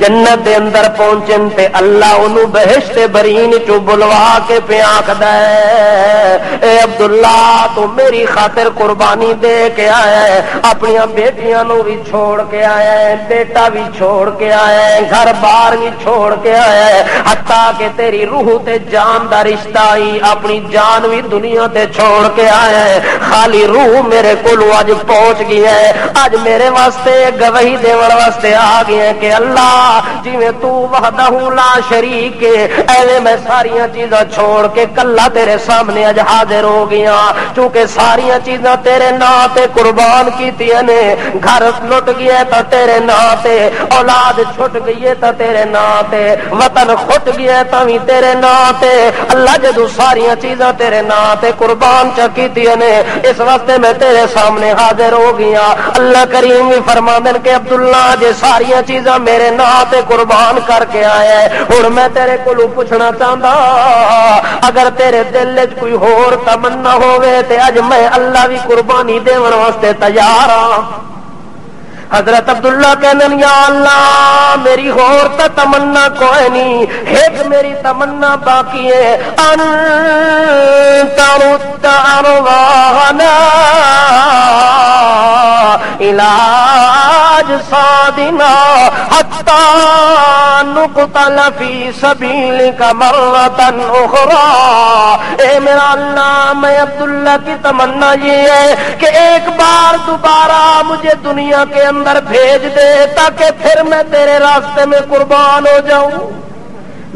جنت دے اندر پہنچن تے اللہ انہوں بہشت برین چو بلوا کے پہ آکھدا ہے اے عبداللہ تو میری خاطر قربانی دے کے آیا ہے, اپنی بیٹیاں نو بھی چھوڑ کے آیا ہے, بیٹا بھی چھوڑ کے آیا ہے, گھر بار بھی چھوڑ کے آیا ہے, حتیٰ کہ تیری روح تے جان دا رشتہ ہی اپنی جان بھی دنیا تے چھوڑ کے آیا ہے. خالی روح میرے کولو اج پہنچ گیا ہے, اج میرے واسطے گواہی دیون واسطے آ گئے ہیں کہ اللہ جی میں تو وحدہ لا شریک ہے, ایویں میں ساریاں چیزاں چھوڑ کے کلا تیرے سامنے اج حاضر ہو گیا. چونکہ ساریاں چیزاں تیرے نام تے قربان کیتیاں نے, گھر لٹ گیا تا تیرے نام تے, اولاد چھٹ گئی ہے تا تیرے نام تے, وطن کھٹ گیا تا بھی تیرے نام تے. اللہ جدوں ساریاں چیزاں تیرے نام تے قربان چا کیتیاں نے, اس واسطے میں تیرے سامنے حاضر ہو گیا. اللہ کریم بھی فرماندے کہ عبداللہ جے ساریاں چیزاں میرے نام تے قربان کر کے آیا ہے, ہن میں تیرے کولوں پوچھنا چاہندا اگر تیرے دل وچ کوئی ہور تمنا ہوے تے اج میں اللہ بھی قربانی دیون واسطے تیار ہاں. حضرت عبداللہ کہنے یا اللہ میری ہور تا تمنا کوئی نہیں, ایک میری تمنا باقی ہے, انت رد ارواحنا علاج صادنا حتی نقتل فی سبیلک مرۃ اخری. اے میرا اللہ میں عبداللہ کی تمنا یہ ہے کہ ایک بار دوبارہ مجھے دنیا کے اندر بھیج دے تاکہ پھر میں تیرے راستے میں قربان ہو جاؤں.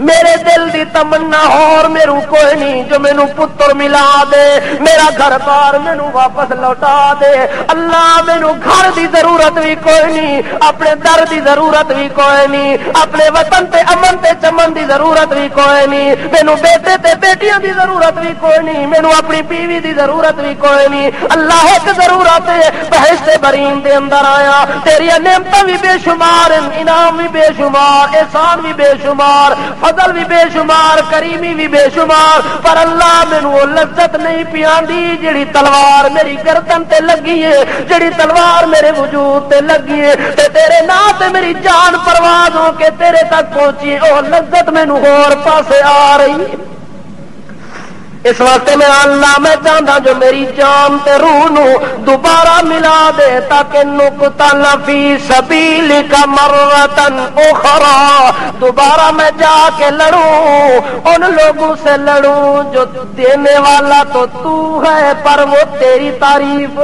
میرے دل دی تمنا اور میرے کوئی نہیں جو مینوں پتر ملا دے, میرا گھر بار مینوں واپس لوٹا دے. اللہ مینوں گھر دی ضرورت بھی کوئی نہیں, اپنے در دی ضرورت بھی کوئی نہیں, اپنے وطن تے امن تے چمن دی ضرورت بھی کوئی نہیں, مینوں بیٹے تے بیٹیاں دی ضرورت بھی کوئی نہیں, مینوں اپنی بیوی دی ضرورت بھی کوئی نہیں. اللہ ایک ضرورت ہے, بہشت برین دے اندر آیا, تیری نعمتاں بھی بے شمار, انعام بھی بے شمار, احسان بھی بے شمار, فضل بھی بے شمار, کریمی بھی بے شمار, پر اللہ مینوں وہ لذت نہیں پیاندی جڑی تلوار میری گردن تے لگی ہے, جڑی تلوار میرے وجود تے لگی ہے تے تیرے نام تے میری جان پرواز ہو کے تیرے تک پہنچی, او لذت مینوں ہور پاسے آ رہی ہے. اس واسطے میں اللہ میں چاہتا جو میری جان تے روح نو دوبارہ ملا دے تاکہ نقتل فی سبیلک مرۃ اخری, دوبارہ میں جا کے لڑوں, ان لوگوں سے لڑوں جو دینے والا تو ہے پر وہ تیری تعریف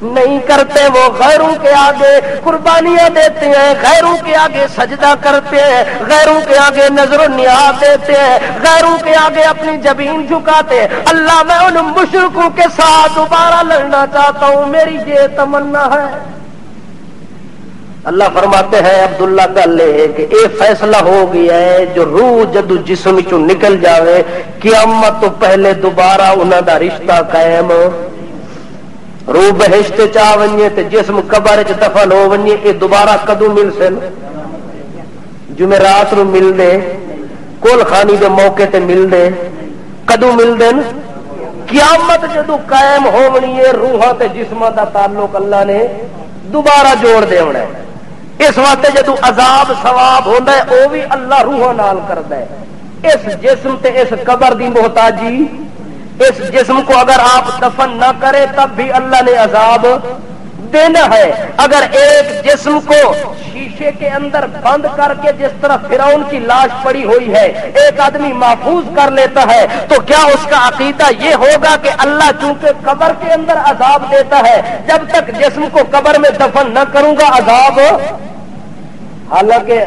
نہیں کرتے, وہ غیروں کے آگے قربانیاں دیتے ہیں, غیروں کے آگے سجدہ کرتے ہیں, غیروں کے آگے نظر و نیاز دیتے ہیں, غیروں کے آگے اپنی جبین جھکاتے. اللہ میں ان مشرکوں کے ساتھ دوبارہ لڑنا چاہتا ہوں, میری یہ تمنا ہے. اللہ فرماتے ہیں عبداللہ کا لے کہ اے فیصلہ ہو گیا ہے, جو روح جدو جسم چوں نکل جاوے قیامت تو پہلے دوبارہ انہاں دا رشتہ قائم. روح بہشت چا ونجے تے جسم قبر چ دفن ہو ونجے, اے دوبارہ کدو مل سن؟ جمعرات نو مل دے, کل خانی دے موقع تے مل دے, کدو مل دین؟ قیامت جدو قائم ہونی ہے, روحاں تے جسماں دا تعلق اللہ نے دوبارہ جوڑ دے ہونا ہے. اس واسطے جدو عذاب ثواب ہوندا ہے او بھی اللہ روحاں نال کردا ہے. اس جسم تے اس قبر دی محتاجی, اس جسم کو اگر آپ دفن نہ کرے تب بھی اللہ نے عذاب دینا ہے. اگر ایک جسم کو شیشے کے اندر بند کر کے جس طرح فرعون کی لاش پڑی ہوئی ہے ایک آدمی محفوظ کر لیتا ہے، تو کیا اس کا عقیدہ یہ ہوگا کہ اللہ چونکہ قبر کے اندر عذاب دیتا ہے، جب تک جسم کو قبر میں دفن نہ کروں گا عذاب؟ حالانکہ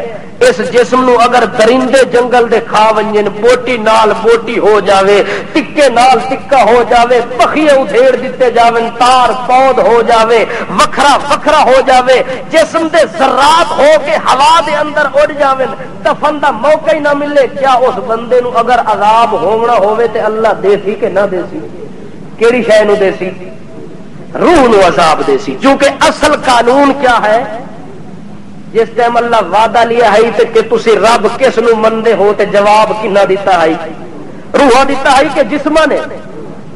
اس جسم نو اگر درندے جنگل دے کھا ونجن، بوٹی نال بوٹی ہو جاوے، ٹکے نال ٹکا ہو جاوے، پخیے ادھیڑ دیتے جاویں، تار پود ہو جاوے، وکھرا وکھرا ہو جاوے، جسم دے ذرات ہو کے ہوا دے اندر اڑ جاویں، دفن دا موقع ہی نہ ملے، کیا اس بندے نو اگر عذاب ہونا ہوئے تے اللہ دے سی کہ نہ دے سی؟ کیڑی شے نو دے سی؟ روح نو عذاب دے سی، کیونکہ اصل قانون کیا ہے؟ جس ٹائم اللہ وعدہ لیا ہے کہ تسی رب کس نو مندے ہو تے جواب کنا دیتا ہے؟ روح دیتا ہے کہ جسماں نے؟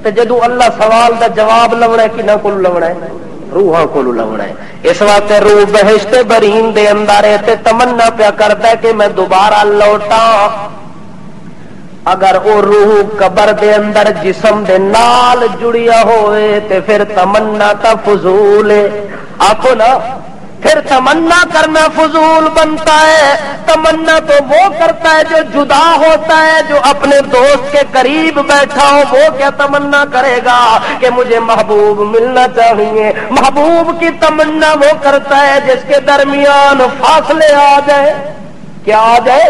تے جدو اللہ سوال دا جواب لونا ہے کنا کول لونا ہے؟ روحاں کول لونا ہے۔ اس واسطے روح بہشت برین دے اندر ہے تے تمنا پیا کردا ہے کہ میں دوبارہ لوٹاں۔ اگر او روح قبر دے اندر جسم دے نال جڑیا ہوئے تے پھر تمنا تا فضول ہے۔ آکھو نا، پھر تمنا کرنا فضول بنتا ہے۔ تمنا تو وہ کرتا ہے جو جدا ہوتا ہے، جو اپنے دوست کے قریب بیٹھا ہو وہ کیا تمنا کرے گا کہ مجھے محبوب ملنا چاہیے؟ محبوب کی تمنا وہ کرتا ہے جس کے درمیان فاصلے آ جائے۔ کیا آ جائے؟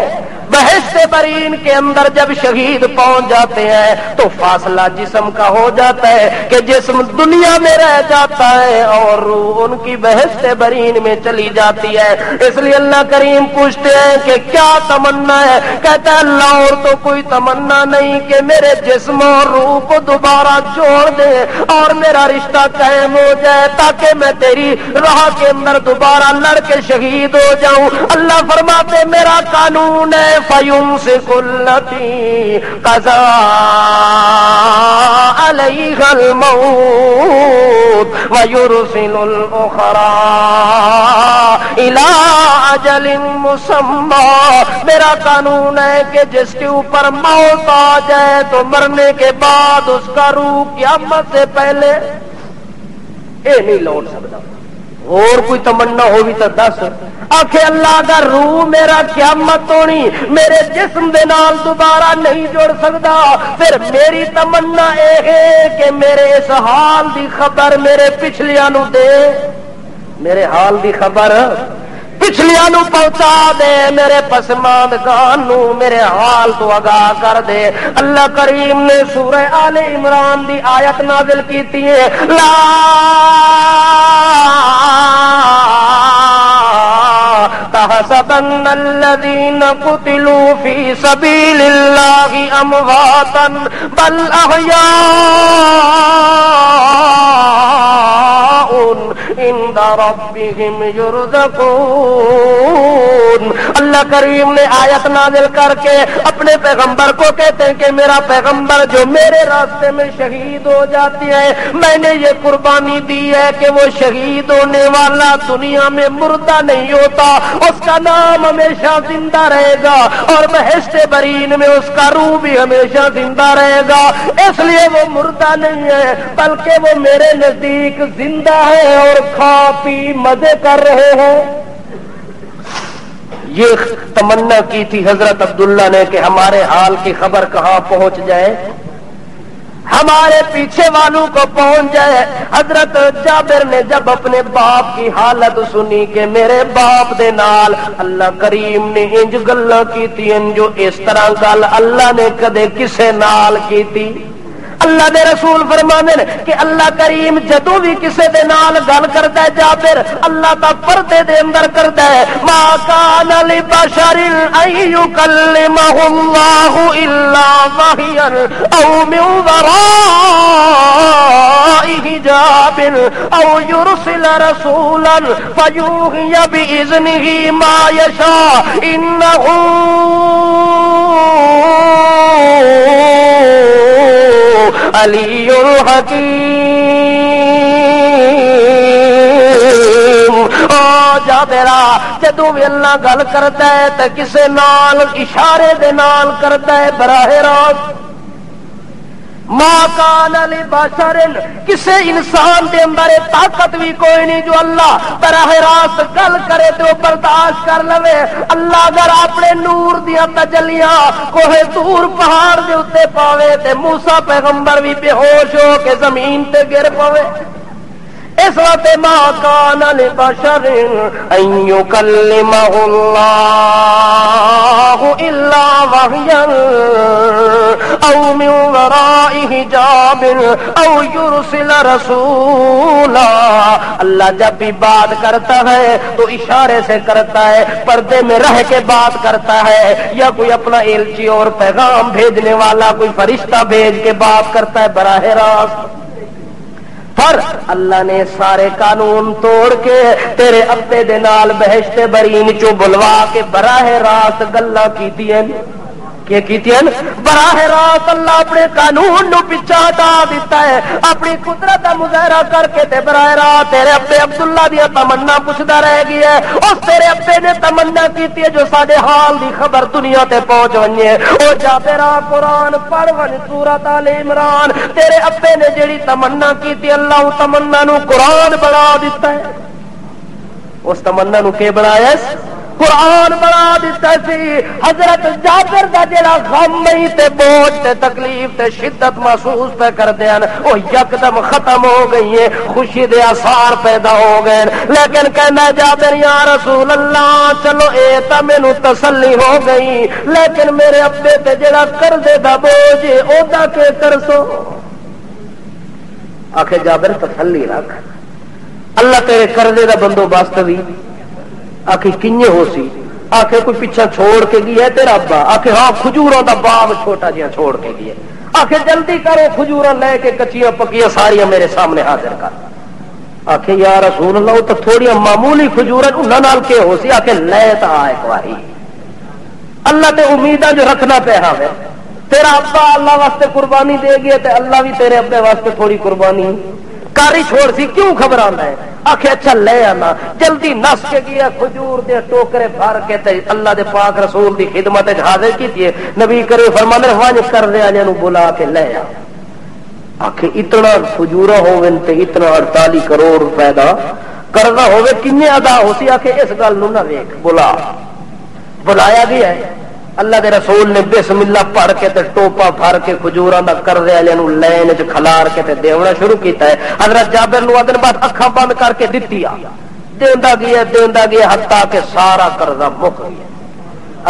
بہشت برین کے اندر جب شہید پہنچ جاتے ہیں تو فاصلہ جسم کا ہو جاتا ہے کہ جسم دنیا میں رہ جاتا ہے اور روح ان کی بہشت برین میں چلی جاتی ہے۔ اس لیے اللہ کریم پوچھتے ہیں کہ کیا تمنا ہے؟ کہتا ہے اللہ اور تو کوئی تمنا نہیں کہ میرے جسم اور روح کو دوبارہ جوڑ دے اور میرا رشتہ قائم ہو جائے تاکہ میں تیری راہ کے اندر دوبارہ لڑ کے شہید ہو جاؤں۔ اللہ فرماتے میرا قانون ہے فَيُمْسِكُ الَّتِي قَضَى عَلَيْهَا الْمَوْتَ وَيُرْسِلُ الْأُخْرَى إِلَىٰ أَجَلٍ مُّسَمًّى۔ میرا قانون ہے کہ جس کے اوپر موت آ جائے تو مرنے کے بعد اس کا روح قیامت سے پہلے نہیں لوٹ سکتا۔ اور کوئی تمنا ہوگی تو دس آخے اللہ کا روح میرا قیامت ہونی میرے جسم دے نال دوبارہ نہیں جڑ سکتا، پھر میری تمنا یہ ہے کہ میرے اس حال دی خبر میرے پچھلیاں نو دے، میرے حال دی خبر پچھلیاں نو پہنچا دے، میرے پسماندگان نو میرے حال تو آگاہ کر دے۔ اللہ کریم نے سورہ آل عمران دی آیت نازل کیتی ہے، لا تحسبن الذين قتلوا في سبيل الله امواتا بل احياء عند ربهم يرزقون۔ اللہ کریم نے آیت نازل کر کے اپنے پیغمبر کو کہتے ہیں کہ میرا پیغمبر جو میرے راستے میں شہید ہو جاتی ہے میں نے یہ قربانی دی ہے کہ وہ شہید ہونے والا دنیا میں مردہ نہیں ہوتا، اس کا نام ہمیشہ زندہ رہے گا اور بہشت برین میں اس کا روح بھی ہمیشہ زندہ رہے گا۔ اس لیے وہ مردہ نہیں ہے بلکہ وہ میرے نزدیک زندہ ہے اور کھا پی مزے کر رہے ہیں۔ یہ تمنا کی تھی حضرت عبداللہ نے کہ ہمارے حال کی خبر کہاں پہنچ جائے، ہمارے پیچھے والوں کو پہنچ جائے۔ حضرت جابر نے جب اپنے باپ کی حالت سنی کہ میرے باپ دے نال اللہ کریم نے انج گلاں کیتی جو اس طرح گل اللہ نے کدے کسے نال کیتی۔ اللہ دے رسول فرمانے کہ اللہ کریم جدوں بھی کسے دے نال گل کردا ہے جابر اللہ تا پردے دے اندر کردا ہے، ما کان لبشر ان یکلمہ اللہ الا وحیا او من وراء حجاب او یرسل رسولا فیوحی باذنہ ما یشاء انہ علی الحکیم۔ او جابرا جدوں بھی اللہ گل کرتا ہے تے کسے نال اشارے دے نال کرتا ہے براہ راست۔ ما کان لبشر، کسے انسان دے اندر طاقت بھی کوئی نہیں جو اللہ براہ راست گل کرے تو برداشت کر لوے۔ اللہ اگر اپنے نور دیاں تجلیاں کوہ دور پہاڑ دے اتے پاوے تے موسیٰ پیغمبر بھی بے ہوش ہو کے زمین تے گر پاوے۔ اس وقت ما کان لبشر ان یکلمہ اللہ الا وحیا او من وراء حجاب او یرسل رسولا۔ اللہ جب بھی بات کرتا ہے تو اشارے سے کرتا ہے، پردے میں رہ کے بات کرتا ہے، یا کوئی اپنا ایلچی اور پیغام بھیجنے والا کوئی فرشتہ بھیج کے بات کرتا ہے براہ راست۔ پر اللہ نے سارے قانون توڑ کے تیرے ابے دے نال بہشت برین چو بلوا کے براہ راست گلاں کیتیاں۔ کہ کیتیاں براہ راست اللہ اپنے قانون نو پیچھے ہٹا دیتا ہے، اپنی قدرت کا مظاہرہ کر کے تے براہ راست تیرے ابے عبداللہ دی تمنا پوچھدا رہ گیا ہے۔ اس تیرے ابے نے تمنا کیتی ہے جو ساڈے حال دی خبر دنیا تے پہنچ ونجے، او جا تیرا قرآن پڑھ ون سورۃ آل عمران۔ تیرے ابے نے جیڑی تمنا کیتی اللہ اس تمنا نو قرآن بنا دیتا ہے۔ اس تمنا نو کی بنایا قرآن بنا دیتا سی۔ حضرت جابر دا جڑا غم نہیں تے بوجھ تے تکلیف تے شدت محسوس پہ کر دیان او یکدم ختم ہو گئی ہے، خوشی دے آثار پیدا ہو گئے۔ لیکن کہنا جابر یا رسول اللہ چلو اے تا مینوں تسلی ہو گئی، لیکن میرے ابے تے جڑا قرضے دا بوجھ ہے او دا کے کرسو؟ آخے جابر تسلی رکھ، اللہ تیرے قرضے دا بندوبست بھی آخر کنجے ہو سی۔ آخر کوئی پیچھا چھوڑ کے گیا ہے تیرا ابا؟ آخر ہاں کھجوروں دا باغ چھوٹا جہاں چھوڑ کے گیا۔ آخر جلدی کرو کھجوروں لے کے کچیاں پکیاں ساریاں میرے سامنے حاضر کر۔ آخر یا رسول اللہ وہ تو تھوڑی معمولی کھجوریں انہاں نال کے ہو سی؟ آخر لے تا ایک واری اللہ تے امیداں جو رکھنا پہ ہے۔ تیرا ابا اللہ واسطے قربانی دے گیا تے اللہ بھی تیرے ابے واسطے تھوڑی قربانی کاری چھوڑ سی، کیوں گھبرانا ہے؟ آخر اچھا لے آنا۔ جلدی نس کے گیا کھجور دے ٹوکرے بھر کے تے اللہ دے پاک رسول دی خدمت حاضر کیتی ہے۔ نبی کریم فرماندے ونج کر دے انہاں نو بلا کے لے آ۔ آخر اتنا کھجورا ہوون تے اتنا 48 کروڑ روپے دا قرضہ ہوے کنے ادا ہو سی؟ آخر اس گل نو نہ ویکھ، بلایا گیا ہے۔ اللہ دے رسول نے بسم اللہ پڑھ کے تے ٹوپا بھر کے کھجوراں دا قرضے والے نو لین وچ کھلار کے تے دیونا شروع کیتا ہے۔ حضرت جابر نو ادن بعد اکھاں بند کر کے دتی آ، دیندا گیا حتیٰ کہ سارا قرضہ مک گیا۔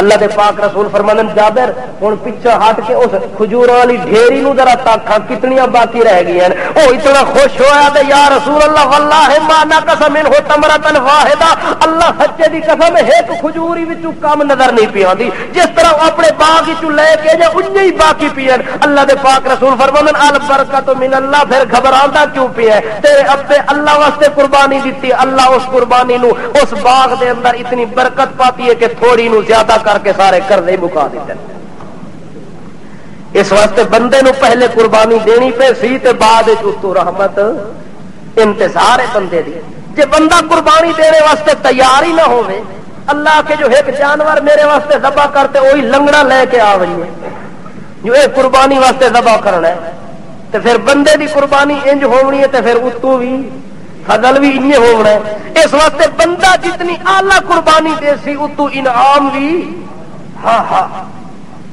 اللہ دے پاک رسول فرماندے جابر ہن پیچھے ہٹ کے اس کھجوراں والی ڈھیری نو ذرا تاکھاں کتنیاں باقی رہ گئی ہیں۔ او اتنا خوش ہویا تے یا رسول اللہ واللہ ما نقص منہ تمرۃ واحدہ، اللہ سچے دی قسم ایک کھجوری وچوں کم نظر نہیں پی آندی، جس طرح اپنے باغ وچوں لے کے جے انج ہی باقی پی ہیں۔ اللہ دے پاک رسول فرماندے البرکۃ من اللہ، پھر گھبراندا کیوں پی ہے؟ تیرے ابے اللہ واسطے قربانی دتی، اللہ اس قربانی نو اس باغ دے اندر اتنی برکت پاتی ہے کہ تھوڑی نو زیادہ کر کے سارے قرضے مکا دیتے۔ اس واسطے بندے نو پہلے قربانی دینی پہ سی تے بعد تو رحمت انتظار ہے بندے دی۔ جے بندہ قربانی دینے واسطے تیار ہی نہ ہوئے، اللہ کے جو ایک جانور میرے واسطے ذبح کرتے وہی لنگڑا لے کے آوئیے جو ایک قربانی واسطے ذبح کرنا ہے، تو پھر بندے دی قربانی انج ہونی ہے، تو پھر اتو بھی فضل بھی انہیں ہونا ہے۔ اس واسطے بندہ جتنی اعلیٰ قربانی دے سی اتو انعام بھی۔ ہاں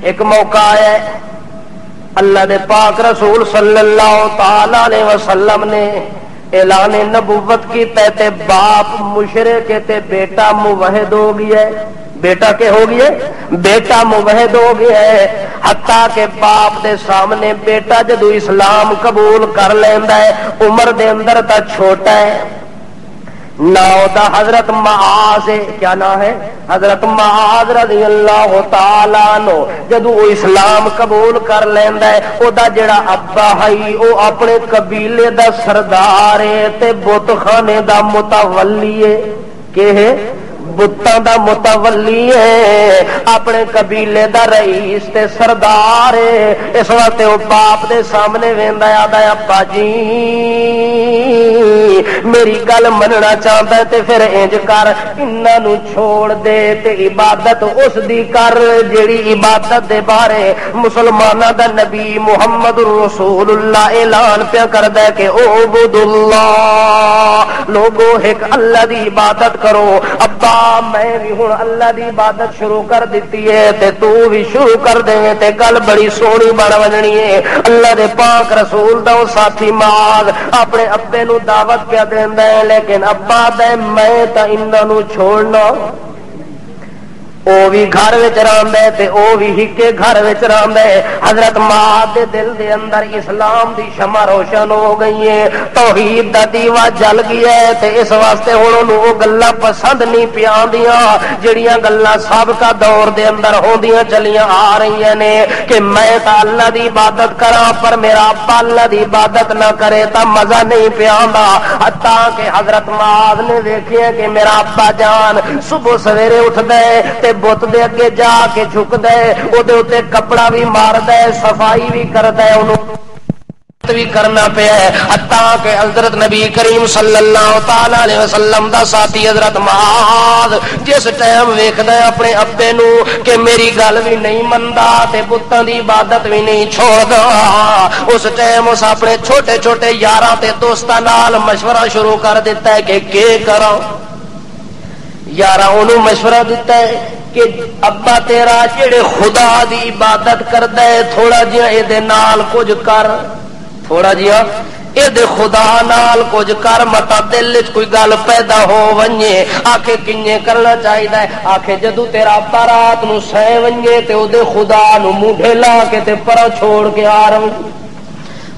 ایک موقع ہے اللہ دے پاک رسول صلی اللہ تعالی علیہ وسلم نے اعلان نبوت کی تے باپ مشرک تے بیٹا موحد ہو گیا ہے۔ بیٹا کے ہو گیا ہے؟ بیٹا موحد ہو گیا ہے، حتیٰ کہ باپ دے سامنے بیٹا جدو اسلام قبول کر لیندا ہے عمر دے اندر تا چھوٹا ہے، ناؤ دا حضرت معاذ ہے۔ کیا نام ہے؟ حضرت معاذ رضی اللہ تعالیٰ عنہ جدو وہ اسلام قبول کر لیندا ہے، او دا جڑا ابا ہے او اپنے قبیلے دا سردار ہے تے بت خانے دا متولی ہے۔ کہ ہے؟ بتاں دا متولی ہے، اپنے قبیلے دا رئیس تے سردار ہے۔ اس واسطے وہ باپ دے سامنے ویندا ہے، آدا ابا جی میری گل مننا چاہتا ہے تے پھر انج کر انہاں نو چھوڑ دے تے عبادت اس دی کر جیڑی عبادت دے بارے مسلماناں دا نبی محمد رسول اللہ اعلان پیا کردا ہے کہ اعبد اللہ، لوگو ایک اللہ دی عبادت کرو۔ ابا میں بھی ہن اللہ دی عبادت شروع کر دیتی ہے تے تو بھی شروع کر دے تے گل بڑی سونی بن ونجنی ہے۔ اللہ دے پاک رسول دا ساتھی ماغ اپنے ابے نو دعوت پیا دیندا ہے، لیکن ابا دے میں تا انہاں نو چھوڑنا، او بھی گھر وچ رہندا ہے تے او بھی ہکے گھر وچ رہندا ہے۔ حضرت ماں دے دل دے اندر اسلام دی شمع روشن ہو گئی ہے، توحید دا دیوا جل گیا ہے تے اس واسطے ہن اونوں او گلاں پسند نہیں پیاندیاں جڑیاں گلاں سابقہ دور دے اندر ہوندیاں چلیاں آ رہی نے کہ میں تا اللہ دی عبادت کراں پر میرا ابا اللہ دی عبادت نہ کرے تا مزہ نہیں پیاندا۔ حتیٰ کہ حضرت معاذ نے دیکھیا کہ میرا ابا جان صبح سویرے اٹھدا ہے تے بت دے اگے جا کے جھکدا ہے، او دے اوتے کپڑا بھی ماردا ہے، صفائی بھی کردا ہے، اونوں بھی کرنا پیا ہے۔ حتیٰ کہ حضرت نبی کریم صلی اللہ تعالی علیہ وسلم دا ساتھی حضرت معاذ جس ٹائم ویکھدا ہے اپنے ابے نو کہ میری گل بھی نہیں مندا تے بتاں دی عبادت بھی نہیں چھوڑدا، اس ٹائم اس اپنے چھوٹے چھوٹے یاراں تے دوستاں نال مشورہ شروع کر دیتا ہے کہ کی کراں۔ یاراں اونوں مشورہ دیتا ہے کہ ابا تیرا جڑے خدا دی عبادت کردا ہے تھوڑا جہا اے دے نال کچھ کر، تھوڑا جہا اے دے خدا نال کچھ کر، متا دل وچ کوئی گل پیدا ہو ونجے۔ آکھے کینے کرنا چاہیدا ہے؟ آکھے جدوں تیرا ابا رات نو سہ ونجے تے او دے خدا نو منہ لا کے تے پرا چھوڑ کے آ رہے۔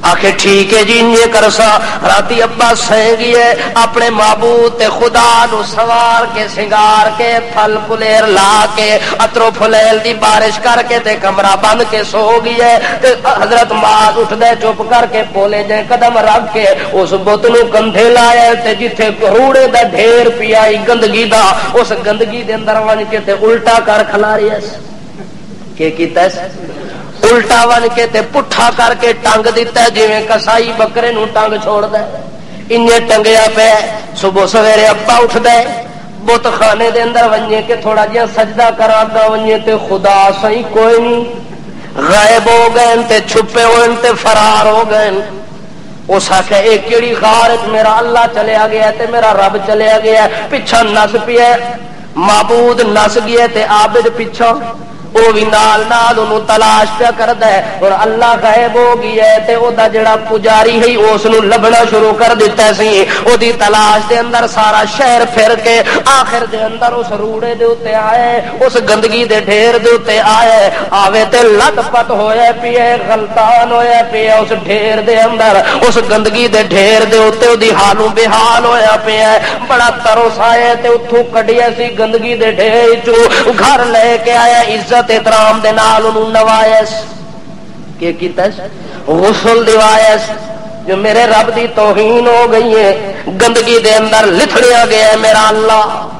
آخر ٹھیک ہے جی یہ کرسا۔ راتی ابا سہ گئے اپنے معبود تے خدا نو سوار کے سنگار کے پھل پلیر لا کے عطر و پھلیل دی بارش کر کے تے کمرہ بند کے سو گئے تے حضرت معاذ اٹھ دے چپ کر کے پولے جے قدم رکھ کے اس بت نو کندھے لائے تے جتھے کوڑے دا ڈھیر پیائی گندگی دا اس گندگی دے اندر ون کے تے الٹا کر کھلاریس۔ کہ کیتا ہے؟ الٹا ون کے تے پٹھا کر کے ٹنگ دیتا ہے جویں کسائی بکرے نو ٹنگ چھوڑ دے، انہیں ٹنگیا پہ۔ صبح سویرے ابا اٹھ دے بت خانے دے اندر ونجے کہ تھوڑا جہا سجدہ کرا دا ونجے تے خدا سہی کوئی نہیں، غائب ہو گئے تے چھپے ہوئے تے فرار ہو گئے۔ اس آخیا اے کیڑی غار وچ میرا اللہ چلیا گیا تے میرا رب چلیا گیا، پیچھا نس پیا معبود نس گیا تے عابد پیچھا وہ بھی نال نال انہوں تلاش پیا کردا ہے، اور اللہ غائب ہو گیا ہے تے او دا جڑا پجاری ہے اس نو لبنا شروع کر دیتا سی۔ او دی تلاش دے اندر سارا شہر پھر کے آخر دے اندر اس روڑے دے اوتے آئے، اس گندگی دے ڈھیر دے اوتے آئے، آوے تے لت پت ہویا پیے، غلطان ہویا پیے اس ڈھیر دے اندر، اس گندگی دے ڈھیر دے اوتے او دی حالوں بے حال ہویا پیے۔ بڑا ترس آیا تے اتھوں کڈیا سی گندگی دے ڈھیر چوں گھر لے کے آیا، عزت احترام دے نال انہوں نوایس کہ کیتا غسل دیوایس۔ جو میرے رب دی توہین ہو گئی ہے، گندگی دے اندر لتھڑیا گیا ہے میرا اللہ،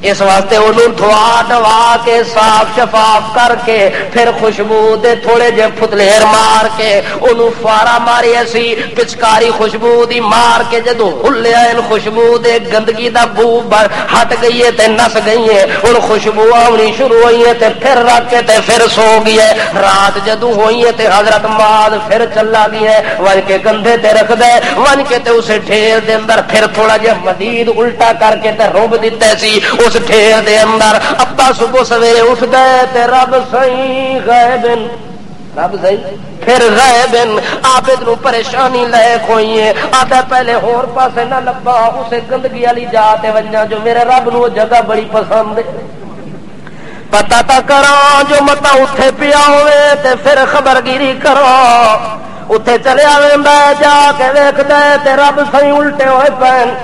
اس واسطے انہوں دھوا ڈوا کے صاف شفاف کر کے پھر خوشبو دے تھوڑے جے پھتلیر مار کے انہوں فارا ماری ایسی پچکاری خوشبو دی مار کے جدو ہلیا ان خوشبو دے گندگی دا بو بر ہٹ گئی ہے تے نس گئی ہے، ان خوشبو آونی شروع ہوئی ہے تے پھر رکھ کے تے پھر سو گئی ہے۔ رات جدو ہوئی ہے تے حضرت معاذ پھر چلا گیا ہے، ون کے کندھے تے رکھ دے، ون کے تے اسے ڈھیر دے اندر پھر تھوڑا جے مزید الٹا کر کے تے روب دیتا سی اس ڈھیر دے اندر۔ ابا صبح سویرے اٹھ گئے تے رب سہی غائبن، رب سہی پھر غائبن، عابد نو پریشانی لے کوئی ہے، آدھا پہلے ہور پاسے نہ لبا اسے گندگی والی جا تے ونجا جو میرے رب نو جگہ بڑی پسند ہے، پتہ تا کرا جو متا اٹھے پیا ہوئے تے پھر خبرگیری کرو۔ اتے چلیا ویندا جا کے ویکھدا تے رب سہی الٹے ہوئے پین،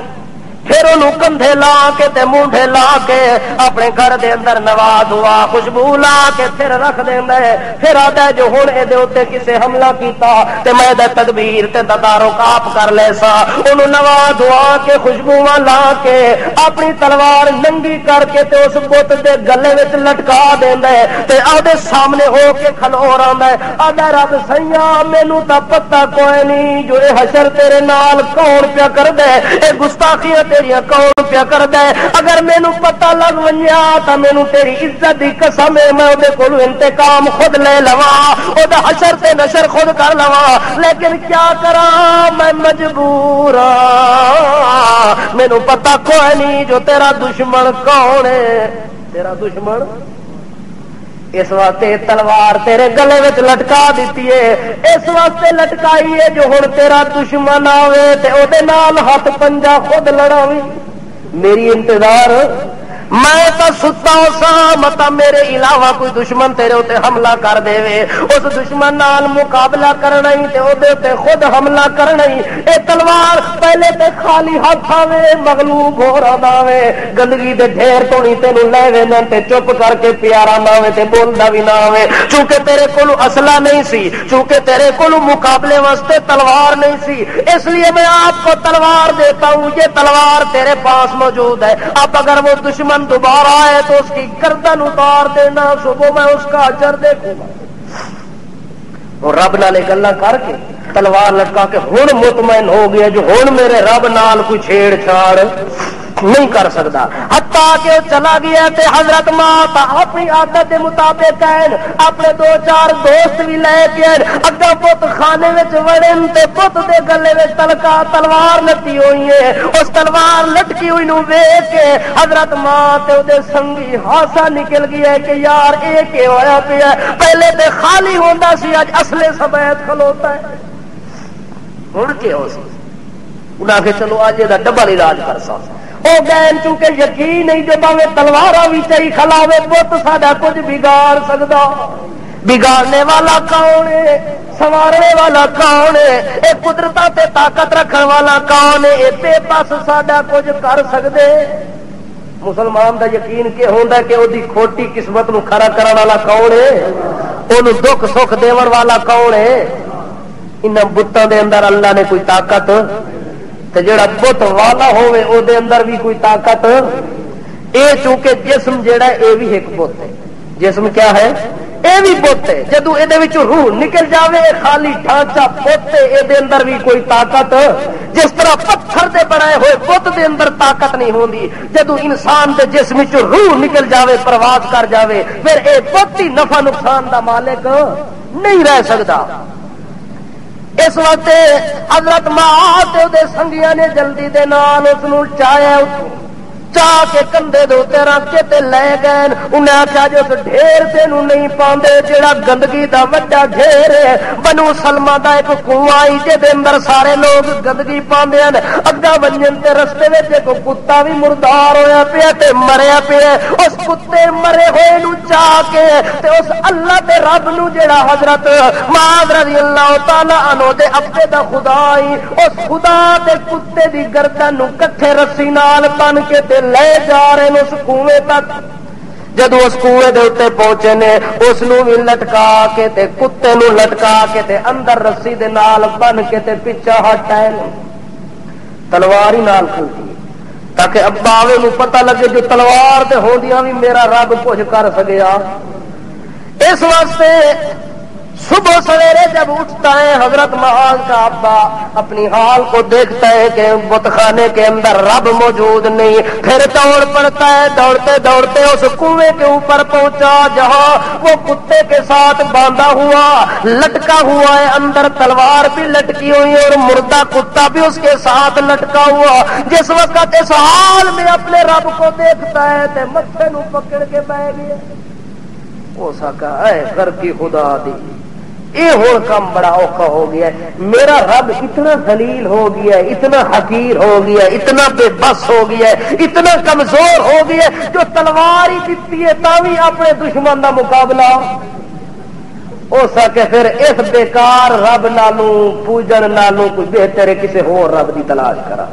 پھر انہوں کندھے لا کے تے مونڈے لا کے اپنے گھر دے اندر نوا دعا خوشبو لا کے پھر رکھ دیندا ہے. پھر آتا ہے جو ہن اے دے اوتے کسے حملہ کیتا تے میں دے تدبیر تے تدارو کاپ کر لے سا. انہوں نوا دعا کے خوشبوواں لا کے اپنی تلوار ننگی کر کے تے اس بت دے گلے وچ لٹکا دیندا ہے تے اودے سامنے ہو کے کھلو رہندا ہے. آندا رب سیاں مینوں تا پتہ کوئی نہیں جو اے حشر تیرے نال کون پیا کردا ہے, اے گستاخیاں تیریاں کون پیا کردا ہے. اگر مینوں پتہ لگ ونجا تا مینوں تیری عزت دی قسم ہے میں اودے کولوں انتقام خود لے لواں, اودے حشر تے نشر خود کر لواں. لیکن کیا کراں میں مجبور ہاں, مینوں پتہ کوئی نہیں جو تیرا دشمن کون ہے. تیرا دشمن اس واسطے تلوار تیرے گلے وچ لٹکا دیتی ہے, اس واسطے لٹکائی ہے جو ہن تیرا دشمن آوے تے او دے نال ہاتھ پنجا خود لڑاویں. میری انتظار میں تو ستا سا متا میرے علاوہ کوئی دشمن تیرے اوتے حملہ کر دے وے, اس دشمن نال مقابلہ کرنا ہی تے اودے تے خود حملہ کرنا ہی. اے تلوار پہلے تے خالی ہاتھ آوے مغلوب ہو رہا وے, گندگی دے ڈھیر تو نہیں تینوں لے ویندن تے چپ کر کے پیارا نہ ہوے تے بولدا وی نہ ہوے. چونکہ تیرے کول اسلحہ نہیں سی, چونکہ تیرے کول مقابلے واسطے تلوار نہیں سی, اس لیے میں آپ کو تلوار دیتا ہوں. یہ تلوار تیرے پاس موجود ہے, اب اگر وہ دشمن دوبارہ آئے تو اس کی گردن اتار دینا, صبح میں اس کا اجر دیکھوں گا. اور رب نال گلاں کر کے تلوار لٹکا کے ہن مطمئن ہو گیا جو ہن میرے رب نال کوئی چھیڑ چھاڑ نہیں کر سکتا. حتیٰ کہ وہ چلا گیا تے حضرت ماں اپنی عادت کے مطابق اپنے دو چار دوست بھی لے کے اگا پت خانے وڑن تے پت دے گلے میں تلکا تلوار لٹی ہوئی ہے. اس تلوار لٹکی ہوئی نو ویکھ کے حضرت ماں تے دے سنگی ہاسا نکل گیا ہے کہ یار اے کہ ہویا پیا, پہلے تے خالی ہوندا سی اج اصلے سمیت کھلوتا ہے. ہن کہ ہو سی انہاں کہ چلو اج دا ڈبل علاج کر سا. وہ گئے چونکہ یقین نہیں جو باوے تلوار بھی چاہیے کھلاوے بت ساڈا کچھ بگاڑ سکتا. بگاڑنے والا کون ہے, سوارنے والا کون ہے, اے قدرتاں تے طاقت رکھن والا کون ہے, اے تے بس ساڈا کچھ کر سکدے. مسلمان دا یقین کہ ہوندا کہ او دی کھوٹی قسمت نو کھڑا کرن والا کون ہے, اونوں دکھ سکھ دیون والا کون ہے. انہاں بتاں دے اندر اللہ نے کوئی طاقت تے جڑا بت والا ہوئے او دے اندر بھی کوئی طاقت. اے چونکہ جسم جڑا اے بھی ایک بت ہے. جسم کیا ہے, اے بھی بت ہے. جدو اے دے وچوں روح نکل جاوے خالی ڈھانچہ بت ہے, اے دے اندر بھی کوئی طاقت. جس طرح پتھر دے بنائے ہوئے بت دے اندر طاقت نہیں ہوندی, جدو انسان دے جسم وچوں روح نکل جاوے پرواز کر جاوے پھر اے بت ہی نفع نقصان دا مالک نہیں رہ سکتا. اس وقت حضرت ماں دے سنگیاں نے جلدی دے نال اس نو چایا, چاہ کے کندھے دے اوتے رکھ کے تے لے گئے. انہیں آخیا جو اس ڈھیر تینوں نہیں پاندے جیڑا گندگی دا وڈا ڈھیر ہے, بنو سلمہ دا ایک کنواں آئی جے دے اندر سارے لوگ گندگی پاندے ہیں. اگا ونجن تے رستے وچ ایک کتا بھی مردار ہویا پیا تے مریا پیا. اس کتے مرے ہوئے نو چاہ کے تے اس اللہ دے رب نو جیڑا حضرت معاذ رضی اللہ تعالی عنہ دے ابے دا خدا آئی, اس خدا دے کتے دی گردن نو کٹھے رسی نال بن کے تے لے جا رہے ہیں اس کنویں تک. جدو اس کنویں دے اوتے پہنچے نے اس نو بھی لٹکا کے تے کتے نو لٹکا کے تے اندر رسی دے نال بن کے تے پیچھے ہٹائے, تلوار ہی نال کھلتی تاکہ اباوے نو پتہ لگے جو تلوار تے ہوندیاں بھی میرا رب کچھ کر سکیا. اس واسطے صبح سویرے جب اٹھتا ہے حضرت معاذ کا ابا اپنی حال کو دیکھتا ہے کہ بت خانے کے اندر رب موجود نہیں, پھر دوڑ پڑتا ہے. دوڑتے دوڑتے اس کنویں کے اوپر پہنچا جہاں وہ کتے کے ساتھ باندھا ہوا لٹکا ہوا ہے, اندر تلوار بھی لٹکی ہوئی ہے اور مردہ کتا بھی اس کے ساتھ لٹکا ہوا. جس وقت اس حال میں اپنے رب کو دیکھتا ہے تے متھے نو پکڑ کے بیٹھ گیا. ہو سکا اے گھر کی خدا دی یہ ہوں کام بڑا اوکھا ہو گیا ہے. میرا رب اتنا ذلیل ہو گیا ہے, اتنا حقیر ہو گیا ہے, اتنا بے بس ہو گیا ہے, اتنا کمزور ہو گیا ہے جو تلوار ہی دیتی ہے تاوی اپنے دشمن کا مقابلہ ہو سکے. پھر اس بیکار رب نالوں پوجن نالوں کوئی بہتر کسی ہور رب کی تلاش کرا.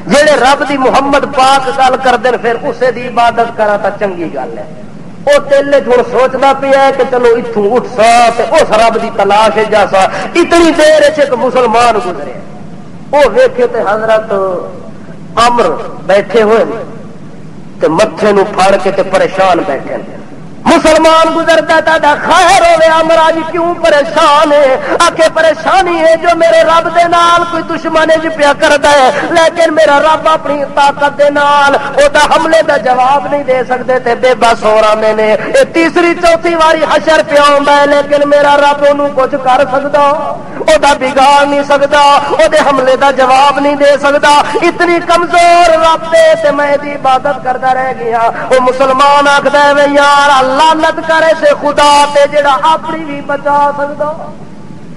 جڑے رب دی محمد پاک گل کردے پھر اسے دی عبادت کرا تا چنگی گل ہے. وہ دل ہوں سوچنا پیا کہ چلو اتوں اٹھ سا اس رب دی تلاش جا سا. اتنی دیر ایک مسلمان گزرے وہ ویکھے تے حضرت عمر بیٹھے ہوئے تے متھے نو پھاڑ کے تے پریشان بیٹھے. مسلمان گزرتا تا خیر ہوے عمر آج کیوں پریشان ہے؟ آکے پریشانی ہے جو میرے رب دے نال کوئی دشمن پیا کردا ہے لیکن میرا رب اپنی طاقت دے نال او دا حملے دا جواب نہیں دے سکدے تے بے بس ہو رہا میں نے اے تیسری چوتھی واری حشر پیا ہوندا ہے لیکن میرا رب اونوں کچھ کر سکدا او دا بگاڑ نہیں سکدا او دے حملے دا جواب نہیں دے سکدا. اتنی کمزور رب دے تے میں دی عبادت کردا رہ گیا. او مسلمان آکھدا ہے یار لعنت کرے سے خدا تے جڑا اپنی بھی بچا سکدا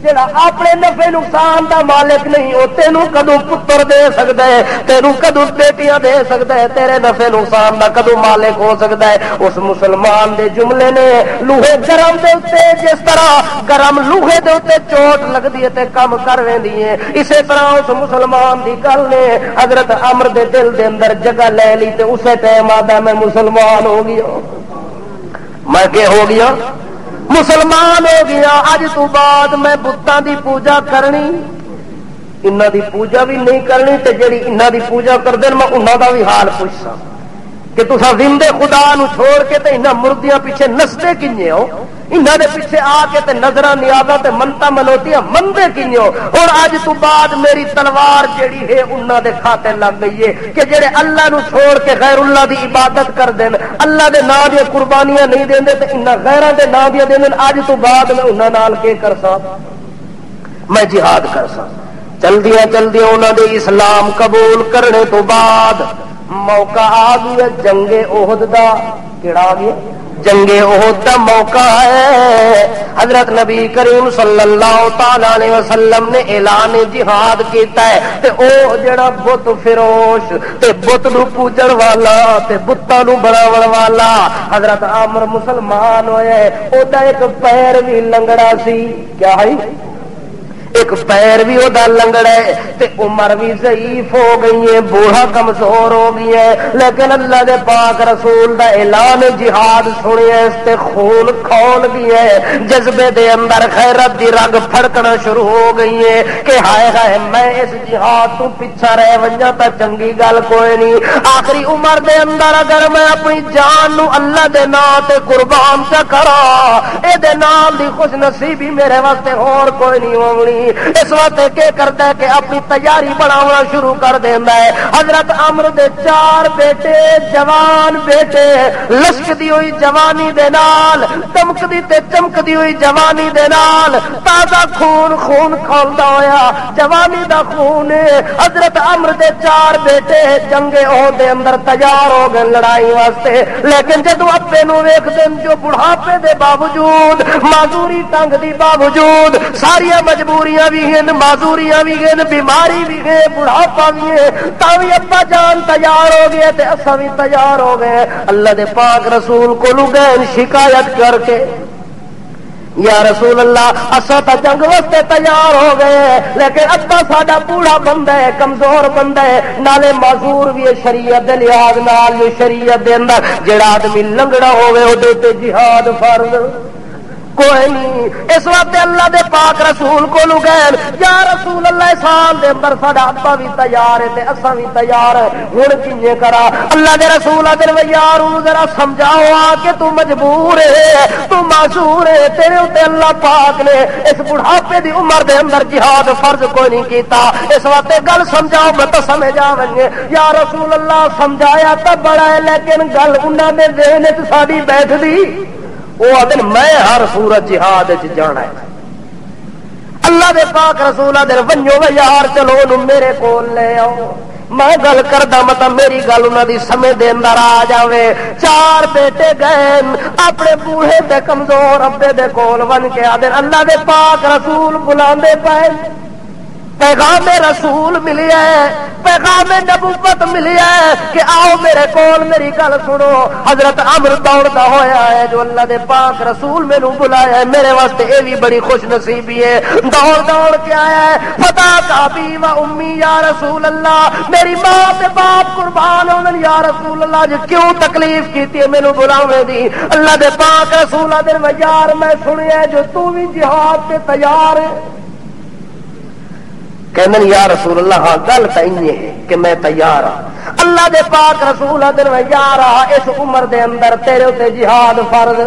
جڑا اپنے نفع نقصان دا مالک نہیں او تینوں کدوں پتر دے سکدا ہے تینوں کدوں بیٹیاں دے سکدا ہے تیرے نفع نقصان دا کدوں مالک ہو سکدا ہے. اس مسلمان دے جملے نے لوہے گرم دے اوتے جس طرح گرم لوہے دے اوتے چوٹ لگدی ہے تے کم کر ویندی ہے اسی طرح اس مسلمان دی گل نے حضرت عمر دے دل دے اندر جگہ لے لی تے اسے ٹائم آدا میں مسلمان ہو گیا. میں کہ ہو گیا مسلمان ہو گیا. اج تو بعد میں بتاں دی پوجا کرنی انہاں دی پوجا بھی نہیں کرنی تے جڑی انہاں دی پوجا کردے میں انہاں دا بھی حال پوچھسا کہ تساں زندے خدا نو چھوڑ کے تے انہاں مردیاں پیچھے نسدے کنے ہو انہاں دے پیچھے آ کے تے نظراں نیازاں تے منتاں منوتیاں مندے کنے ہو. اور اج تو بعد میری تلوار جڑی ہے انہاں دے کھاتے لگ گئی ہے کہ جڑے اللہ نو چھوڑ کے غیر اللہ دی عبادت کر دین اللہ دے نام دی قربانیاں نہیں دیندے تے انہاں غیراں دے نام دی دیندے. اج تو بعد میں انہاں نال کے کرساں میں جہاد کرساں. چلدیاں چلدیاں انہاں دے اسلام قبول کرنے تو بعد موقع آ گیا جنگ احد دا. کیڑا آ گیا؟ جنگ احد دا موقع ہے. حضرت نبی کریم صلی اللہ تعالی علیہ وسلم نے اعلان جہاد کیتا ہے تے او جڑا بت فروش تے بت نو پوجن والا تے بتاں نو بناون والا حضرت عامر مسلمان ہوئے. او دا ایک پیر بھی لنگڑا سی. کیا ہے؟ ایک پیر بھی وہ لنگڑا ہے تے عمر بھی ضعیف ہو گئی ہے بوڑھا کمزور ہو گئی ہے لیکن اللہ دے پاک رسول دا اعلان جہاد سنیا اس تے خون کھول گیا ہے. جذبے دے اندر غیرت دی رگ پھڑکنا شروع ہو گئی ہے کہ ہائے ہائے میں اس جہاد تو پیچھا رہ ونجا تا چنگی گل کوئی نہیں. آخری عمر دے اندر اگر میں اپنی جان نو اللہ دے نام تے قربان چا کرا اے دے نام دی خوش نصیبی میرے واسطے اور کوئی نہیں ہونی. اس وقت کیا کرتا ہے کہ اپنی تیاری بنانا شروع کر دینا ہے. حضرت عمر دے 4 بیٹے جوان بیٹے لشکدی ہوئی جوانی دے نال چمکدی تے چمکدی ہوئی جوانی دے نال تازہ خون خون کھولدا ہویا جوانی دا خون. حضرت عمر دے 4 بیٹے جنگ احد دے اندر تیار ہو گئے لڑائی واسطے لیکن جدو اپنے نو ویکھ دین جو بڑھاپے دے باوجود معذوری ٹنگ دی باوجود ساریا مجبوریاں بھی ہیں معذوریاں بھی ہیں بیماری بھی ہے بڑھاپا بھی ہے تاوی ابا جان تیار ہو گئے تے اساں بھی تیار ہو گئے. اللہ دے پاک رسول کو گئے شکایت کر کے یا رسول اللہ اساں تا جنگ واسطے تیار ہو گئے لیکن ابا ساڈا بوڑھا بندہ ہے کمزور بندہ ہے نالے معذور بھی ہے شریعت دے لحاظ نال جو شریعت دے اندر جڑا آدمی لنگڑا ہوے او دے تے جہاد فرض کوئی نہیں. اس وقت اللہ دے پاک رسول کو گئے یا رسول اللہ سال دے اندر ساڈا ابا بھی تیار ہے تے اساں بھی تیار ہے ہن کیویں کرا؟ اللہ دے رسول اگر یار ذرا سمجھاؤ آ کہ تو مجبور ہے تو معذور ہے تیرے اوتے اللہ پاک نے اس بڑھاپے دی عمر دے اندر جہاد فرض کوئی نہیں کیتا. اس وقت گل سمجھاؤ میں تو سمجھ آوے یا رسول اللہ سمجھایا تو بڑا ہے لیکن گل انہاں دے ذہن وچ ساڈی بیٹھ دی وہ آدھے میں ہر صورت جہاد جانا ہے. اللہ دے پاک رسول آدھے ونجو یار چلو میرے کول لے آؤ میں گل کردا مطلب میری گل انہاں دی سمجھ دے اندر آ جاوے. 4 بیٹے گئے اپنے بوڑھے تے کمزور ابے دے کول ون کے آدھے اللہ دے پاک رسول بلاندے پے پیغام رسول ملیا ہے، پیغام نبوت ملیا ہے کہ آؤ میرے کول میری گل سنو۔ حضرت عمرو دوڑتا ہویا ہے جو اللہ دے پاک رسول مینوں بلایا ہے، میرے واسطے یہ بھی بڑی خوش نصیبی ہے۔ دوڑ دوڑ کے آیا ہے، فدا کابی و امی یا رسول اللہ، میری ماں تے باپ قربان ہون یا رسول اللہ، جو کیوں تکلیف کیتی ہے مینوں بلاوے دی؟ اللہ دے پاک رسول دے یار میں سنیا جو تو بھی جہاد تے تیار ہے۔ کہنے یا رسول اللہ ہاں گل تو ہے کہ میں تیار ہاں۔ اللہ دے پاک رسول دے یار اس عمر دے اندر تیرے تے جہاد فرض،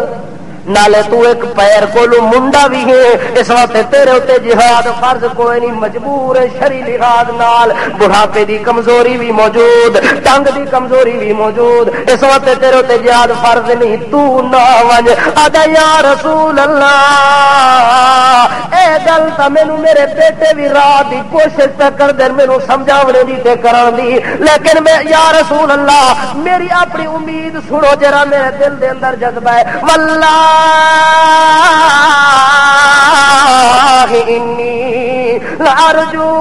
نالے تو ایک پیر کولو منڈا بھی ہے، اس واسطے تیرے اتنے جہاد فرض کوئی نہیں، مجبور ہے شرعی لحاظ نال، بڑھاپے دی کمزوری بھی موجود، ٹنگ دی کمزوری بھی موجود، اس واسطے تیرے اتنے جہاد فرض نہیں، تو نہ ونج۔ آدا یا رسول اللہ اے گل تا مینوں میرے بیٹے بھی رات دی کوشش پہ کر دے مینوں سمجھاونے دی تے کران دی، لیکن میں یا رسول اللہ میری اپنی امید سنو جرا، میرے دل دے اندر جذبہ ہے، واللہ انی لارجو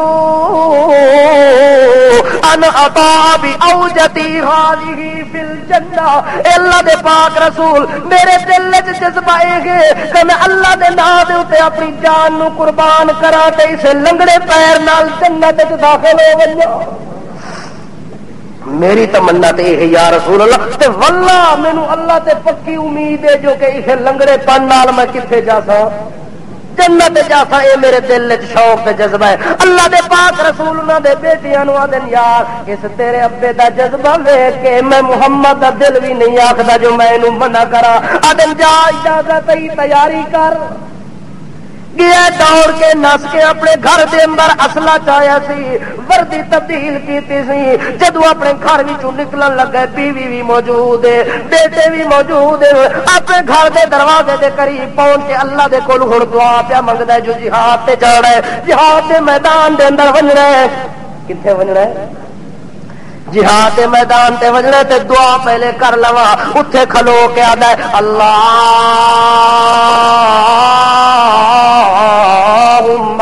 ان اطاع باوجتی هذه فی الجنہ۔ اللہ دے پاک رسول میرے دل وچ جذبہ ہے کہ میں اللہ دے نام دے اوتے اپنی جان نو قربان کراں تے اسے لنگڑے پیر نال جنت وچ داخل ہو ونجاں۔ میری تمنا تے ہے یا رسول اللہ، تے واللہ مینوں اللہ تے پکی امید ہے جو کہ اسے لنگڑے پن نال میں کتھے جا سا جنت جا سا، اے میرے دل وچ شوق تے جذبہ ہے۔ اللہ دے پاک رسول انہاں دے بیٹیاں نو آدن یار اس تیرے ابے دا جذبہ ویکھ کے میں محمد دا دل بھی نہیں آکھدا جو میں اینوں منع کراں، آدن جا اجازت ہی تیاری کر۔ گیا دوڑ کے نس کے اپنے گھر دے اندر اسلحہ چایا سی، وردی تبدیل کیتی سی، جدو اپنے گھر وچوں نکلن لگے بیوی بھی موجود ہے، بیٹے بھی موجود ہے، اپنے گھر دے دروازے دے قریب پہنچ کے اللہ دے کول ہن دعا پیا منگدا ہے جو جہاد تے جانا ہے، جہاد دے میدان دے اندر ونجنا ہے۔ کتھے ونجنا ہے؟ جہاد دے میدان تے وجنا تے دعا پہلے کر لواں، اٹھے کھلو کے آدا ہے اللہم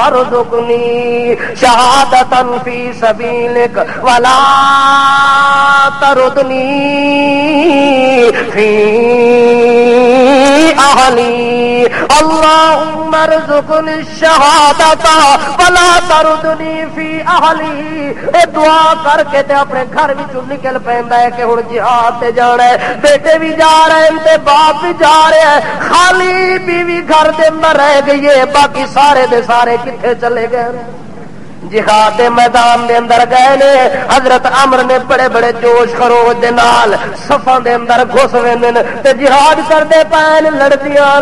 ارزقنی شہادتا فی سبیلک ولا تردنی فی اہلی، اللہم ارزقنی الشہادتا ولا تردنی فی اہلی۔ اے دعا کر کے تے اپنے گھر وچوں نکل پیندا ہے کہ ہن جہاد تے جانا ہے، بیٹے بھی جا رہے ہیں تے باپ بھی جا رہے ہیں، خالی بیوی گھر دے اندر رہ گئی ہے، باقی سارے دے سارے کتھے چلے گئے؟ جہاد دے میدان دے اندر گئے نے۔ حضرت عمرو نے بڑے بڑے جوش خروش دے نال صفاں دے اندر گھس ویندے تے جہاد کردے پین، لڑدیاں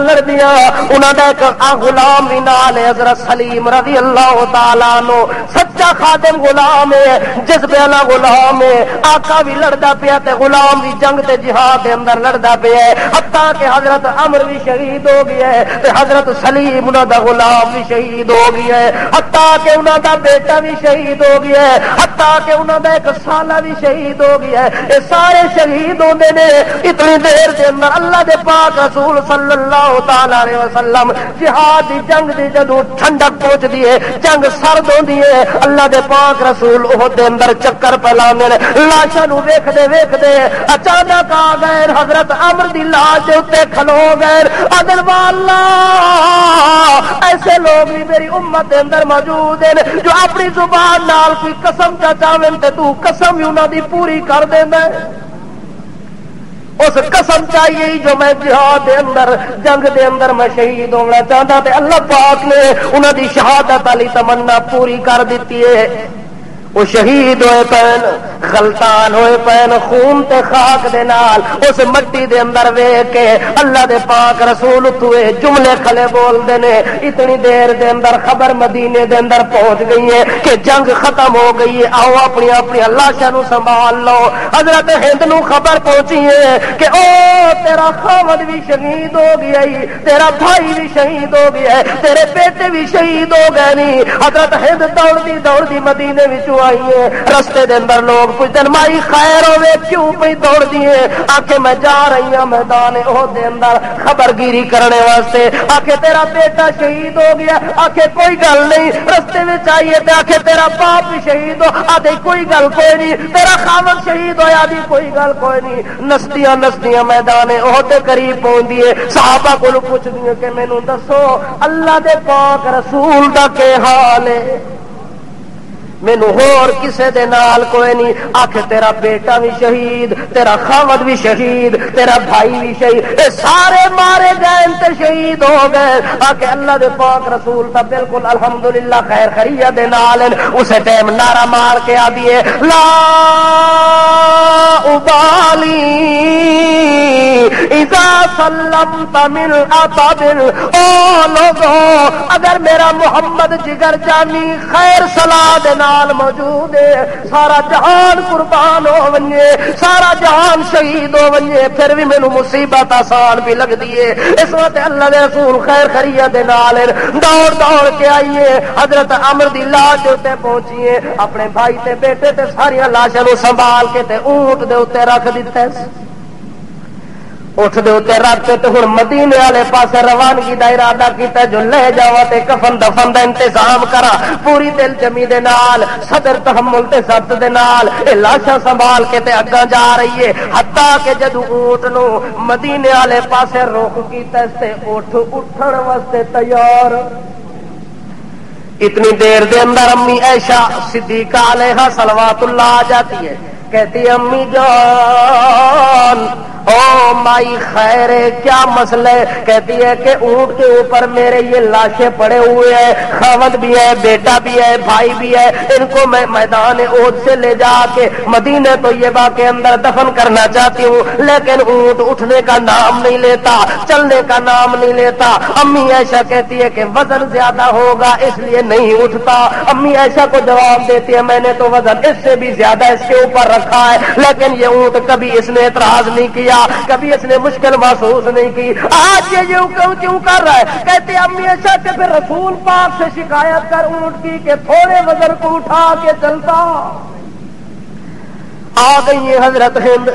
انہاں دا ایک غلام بھی نال ہے، حضرت سلیم رضی اللہ تعالی عنہ، سچا خادم غلام ہے، جذبے والا غلام ہے، آقا بھی لڑدا پیا تے غلام بھی جنگ تے جہاد دے اندر لڑدا پیا ہے، حتیٰ کہ حضرت عمرو بھی شہید ہو گیا ہے تے حضرت سلیم انہاں دا غلام بھی شہید ہو گیا ہے، حتیٰ کہ انہاں دا بیٹا بھی شہید ہو گیا ہے، حتیٰ کہ انہوں نے ایک سالہ بھی شہید ہو گیا ہے۔ یہ سارے شہید ہوندے نے، اتنی دیر دے اندر اللہ دے پاک رسول صلی اللہ تعالی علیہ وسلم جہاد دی جنگ دی جدوں ٹھنڈک پہنچدی ہے، جنگ سرد ہوندی ہے، اللہ دے پاک رسول احد دے اندر چکر پلاندے نے، لاشاں نو ویکھدے ویکھدے اچانک آ گئے حضرت عمرو دی لاش دے اوتے کھلو گئے، اگر واللہ ایسے لوگ بھی میری امت دے اندر موجود ہیں جو اپنی زبان نال کوئی قسم چاہن تے تو قسم ہی انہاں دی پوری کر دینا، اس قسم چاہیے جو میں جہاد دے اندر جنگ دے اندر میں شہید ہونا چاہتا تے اللہ پاک نے انہاں دی شہادت والی تمنا پوری کر دیتی ہے۔ وہ شہید ہوئے پین، غلطان ہوئے پین، خون تے خاک دے نال اس مٹی دے اندر ویکھ کے اللہ دے پاک رسول توے جملے کھلے بول دے نے، اتنی دیر دے اندر خبر مدینے دے اندر پہنچ گئی ہے کہ جنگ ختم ہو گئی ہے، آؤ اپنی اپنی لاشاں نو سنبھال لو۔ حضرت ہند نو خبر پہنچی ہے کہ او تیرا خاوند بھی شہید ہو گیا ہے، تیرا بھائی بھی شہید ہو گیا ہے، تیرے بیٹے بھی شہید ہو گئے نہیں۔ حضرت ہند دوڑ دی مدینے وچوں آئیے رستے دے اندر لوگ پوچھتے مائی خیر ہوے کیوں پہ دوڑ دیے آکھے میں جا رہی ہوں میدان احد دے اندر خبر گیری کرنے واسطے آکھے تیرا بیٹا شہید ہو گیا آکھے کوئی گل نہیں رستے میں چاہیے تے آکھے تیرا باپ بھی شہید ہو آدھے کوئی گل کوئی نہیں تیرا خاوند شہید ہو آدھی کوئی گل کوئی نہیں نسدیاں نسدیاں میدان احد دے قریب پہنچ دیے صحابہ کو پوچھ دیے کہ مینوں دسو اللہ دے پاک رسول دا کے حال ہے مینوں ہور کسے دے نال کوئی نہیں آکھے تیرا بیٹا بھی شہید تیرا خاوند بھی شہید تیرا بھائی بھی شہید اے سارے مارے گئے تے شہید ہو گئے آکھے اللہ دے پاک رسول تا بالکل الحمدللہ خیر خریہ دے نال اسے ٹائم نعرہ مار کے آ دیے لا ابالی اذا سلمت من ابابل او لوگو اگر میرا محمد جگر جانی خیر صلاح دے نال موجود ہے سارا جہان قربان ہو ونجے سارا جہان شہید ہو ونجے پھر بھی مینوں مصیبت آسان بھی لگ دیے اس وقت اللہ دے رسول خیر خریہ دے نال دوڑ دوڑ کے آئیے حضرت عمر دی لاش تے پہنچیے اپنے بھائی تے بیٹے تے ساری لاشاں نو سنبھال کے تے اونٹ دے اوتے رکھ دتے اٹھ دے اوتے رکھ تے ہن مدینے والے پاسے روانگی دا ارادہ کیتا جو لے جاواں تے کفن دفن دا انتظام کرا پوری دل جمی دے نال صدر تحمل تے ضبط دے نال اے لاشاں سنبھال کے تے اگاں جا رہی ہے حتیٰ کہ جدوں اونٹ نو مدینے والے پاسے روک کیتا تے اٹھن واسطے تیار اتنی دیر دے اندر امی عائشہ صدیقہ علیہا صلوات اللہ آ جاتی ہے کہتی امی جان او مائی خیر کیا مسئلہ ہے کہتی ہے کہ اونٹ کے اوپر میرے یہ لاشیں پڑے ہوئے ہیں خاوند بھی ہے بیٹا بھی ہے بھائی بھی ہے ان کو میں میدان احد سے لے جا کے مدینہ طیبہ کے اندر دفن کرنا چاہتی ہوں لیکن اونٹ اٹھنے کا نام نہیں لیتا چلنے کا نام نہیں لیتا امی عائشہ کہتی ہے کہ وزن زیادہ ہوگا اس لیے نہیں اٹھتا امی عائشہ کو جواب دیتی ہے میں نے تو وزن اس سے بھی زیادہ اس کے اوپر رکھا ہے لیکن یہ اونٹ کبھی اس نے اعتراض نہیں کیا کبھی اس نے مشکل محسوس نہیں کی آج یہ کیوں کر رہا ہے کہتے امی عائشہ کہ پھر رسول پاک سے شکایت کر اونٹ کی کہ تھوڑے وزن کو اٹھا کے چلتا آ گئی ہے حضرت ہند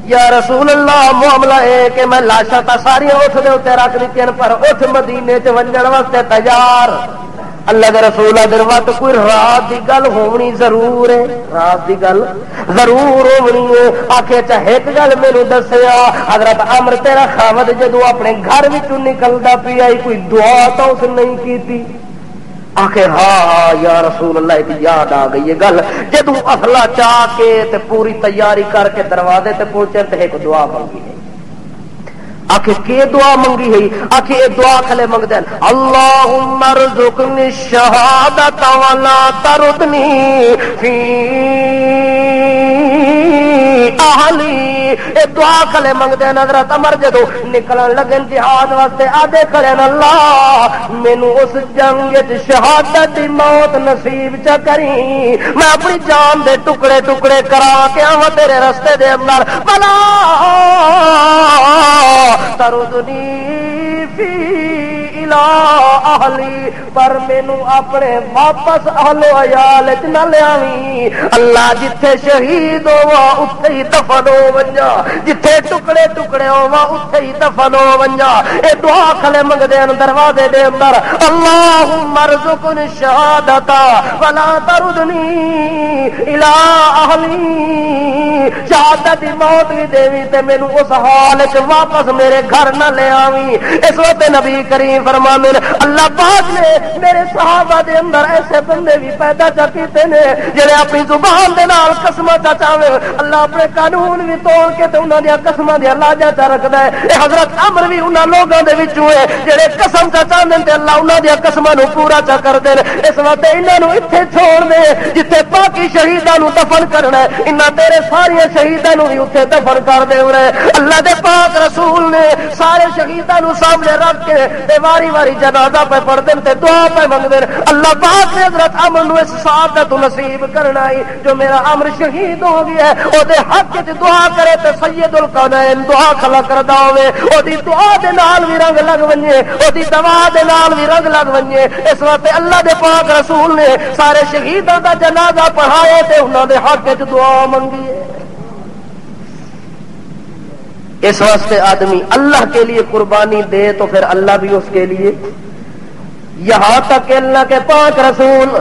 یا رسول اللہ معاملہ ہے کہ میں لاشاں تا ساری اٹھ دے اوتے رکھ دتیاں پر اٹھ مدینے تے ونجن واسطے تیار اللہ کے رسول در وقت کوئی رات دی گل ہونی ضرور ہے رات دی گل ضرور ہونی ہے آخے چاہے ایک گل میرے دسیا حضرت عمر تیرا خاوند جدو اپنے گھر وچوں نکلدا پیا کوئی دعا تو اس نہیں کیتی آخر ہاں یا رسول اللہ کی یاد آ گئی یہ گل جدو اصلا چاہ کے تے پوری تیاری کر کے دروازے تے پہنچے تے ایک دعا منگی ہے آخر کی دعا منگی ہے آخر یہ دعا کھلے منگ دین اللہم ارزقنی الشہادۃ ولا تردنی فی اہلی یہ دعا کھلے منگ دین حضرت عمر جدو نکلن لگن جہاد واسطے آدھے کھڑے اللہ مینوں اس جنگ شہادت دی موت نصیب چا کری میں اپنی جان دے ٹکڑے ٹکڑے کرا کے آواں تیرے رستے دے اندر بلا تردنی فی الی اہلی پر مینوں اپنے واپس اہل و عیال وچ نہ لیاویں اللہ جتھے شہید ہووا اتھے ہی دفن ہو ونجا جتھے ٹکڑے ٹکڑے ہووا اتھے ہی دفن ہو ونجا اے دعا کھلے منگ دے دروازے دے اندر اللہم ارزقنی الشہادۃ ولا تردنی الی اہلی شہادت دی موت بھی دیوی تے مینوں اس حال وچ واپس میرے گھر نہ لے آویں اس وقت نبی کریم فرماندے اللہ پاک نے میرے صحابہ دے اندر ایسے بندے بھی پیدا کیتے نے جڑے اپنی زبان دے نال قسماں چاہوے اللہ اپنے قانون بھی توڑ کے تے انہاں دی قسماں دی لاجا چا رکھدا ہے اے حضرت عمر بھی انہاں لوگاں دے وچوں ہے جڑے قسم چاہندے تے اللہ انہاں دی قسماں نو پورا چا کردے نے اس وقت انہاں نو ایتھے چھوڑ دے جتھے باقی شہیداں نو دفن کرنا ہے انہاں تیرے سارے شہیداں نو بھی اوتھے دفن کر دے اللہ دے پاک رسول نے سارے شہیداں نو سامنے رکھ کے تے واری واری واری جنازہ پہ پڑھ دیں تے دعا پہ منگ دیں اللہ پاک نے حضرت عمر نو اس سعادت نصیب کرنا ہی جو میرا عمر شہید ہو گیا ہے او دے حق وچ دعا کرے تے سید الکونین دعا کھلا کردا ہوے او دی دعا دے نال وی رنگ لگ ونجے او دی دعا دے نال وی رنگ لگ ونجے اس واسطے اللہ دے پاک رسول نے سارے شہیداں دا جنازہ پڑھایا تے انہاں دے حق وچ دعا منگی ہے اس واسطے آدمی اللہ کے لیے قربانی دے تو پھر اللہ بھی اس کے لیے یہاں تک کہ اللہ کے پاک رسول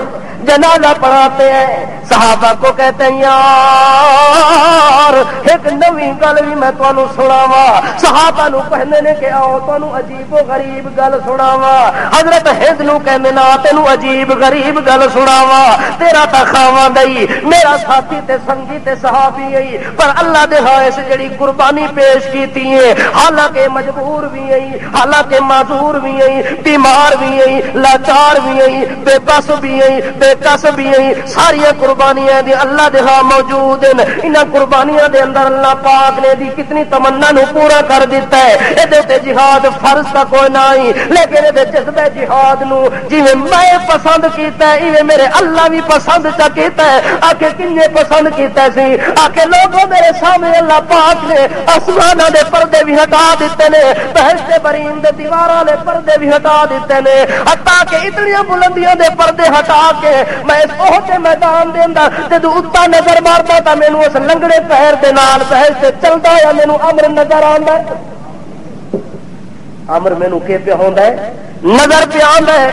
جنازہ پڑھاتے ہیں صحابہ کو کہتے ہیں یار ایک نوی گل بھی میں تانوں سناواں صحابہ نو کہندے نے کہ آؤ تانوں عجیب و غریب گل سناواں حضرت ہند نو کہندے نا تینوں عجیب غریب گل سناواں تیرا تا خاواں دئی میرا ساتھی تے سنگی تے صحابی ہے پر اللہ دے ہاں اس جڑی قربانی پیش کیتی ہے حالانکہ مجبور بھی ہے حالانکہ معذور بھی ہے بیمار بھی ہے لاچار بھی ہے بے بس بھی ہے بے کس بھی ہے ساری قربانیاں دی اللہ دے ہاں موجود ہیں انہاں قربانیاں دے اندر اللہ پاک نے دی کتنی تمنا نو پورا کر دیتا ہے اے دے تے جہاد فرض تا کوئی نہیں لیکن اے دے جذبہ جہاد نو جویں میں پسند کیتا ہے ایویں میرے اللہ بھی پسند چا کیتا ہے آکے کنے پسند کیتا سی آکے لوگوں میرے سامنے اللہ پاک نے آسماناں دے پردے بھی ہٹا دیتے نے بہشت برین دے دیواراں دے پردے بھی ہٹا دیتے نے حتیٰ کہ اتنی بلندیاں دے پردے ہٹا کے میں اس بہت میدان دے اندر جدو اتا نظر مارتا تا مینوں اس لنگڑے پیر دے نال بہشت تے چلدا یا مینوں امر نظر آندا ہے امر مینوں کی پہ ہوندا ہے نظر پہ آندا ہے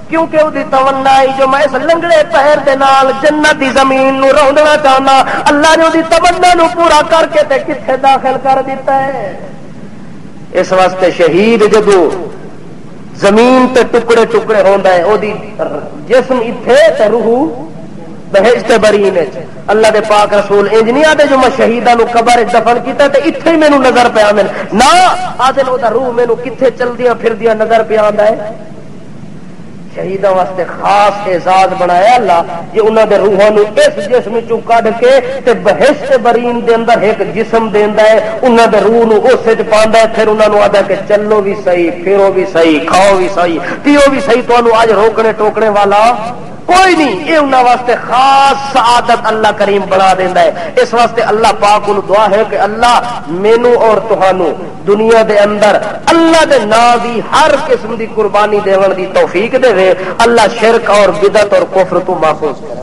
کیونکہ وہ تمنا ہے جو میں اس لنگڑے پیر دے نال جنت دی زمین نو روندنا چاہنا اللہ نے وہ تمنا نو پورا کر کے تے کتھے داخل کر دیتا ہے اس واسطے شہید جدو زمین تے ٹکڑے ٹکڑے ہوندا ہے او دی جسم ایتھے تے روح بہشت برین وچ اللہ دے پاک رسول انج نہیں آدے جو میں شہیداں نو قبر وچ دفن کیتا تے ایتھے ہی مینوں نظر پہ آندے نا آدے او دا روح مینوں کتھے چلدیاں پھردیاں نظر پہ آندا ہے شہیداں واسطے خاص اعزاز بنایا اللہ کہ انہاں دے روحاں نو اس جسم چوں کڈ کے تے بہشت برین دے اندر ایک جسم دیندا ہے انہاں دے روح نو اس وچ پاندا ہے پھر انہاں نو آدا کہ چلو بھی صحیح پھرو بھی صحیح کھاؤ بھی صحیح پیو بھی صحیح تانوں اج روکنے ٹوکنے والا کوئی نہیں یہ انہاں واسطے خاص سعادت اللہ کریم بنا دیندا ہے اس واسطے اللہ پاک نو دعا ہے کہ اللہ مینوں اور تہانوں دنیا دے اندر اللہ دے نام دی ہر قسم دی قربانی دیون دی توفیق دے اللہ شرک اور بدعت اور کفر تو محفوظ کرے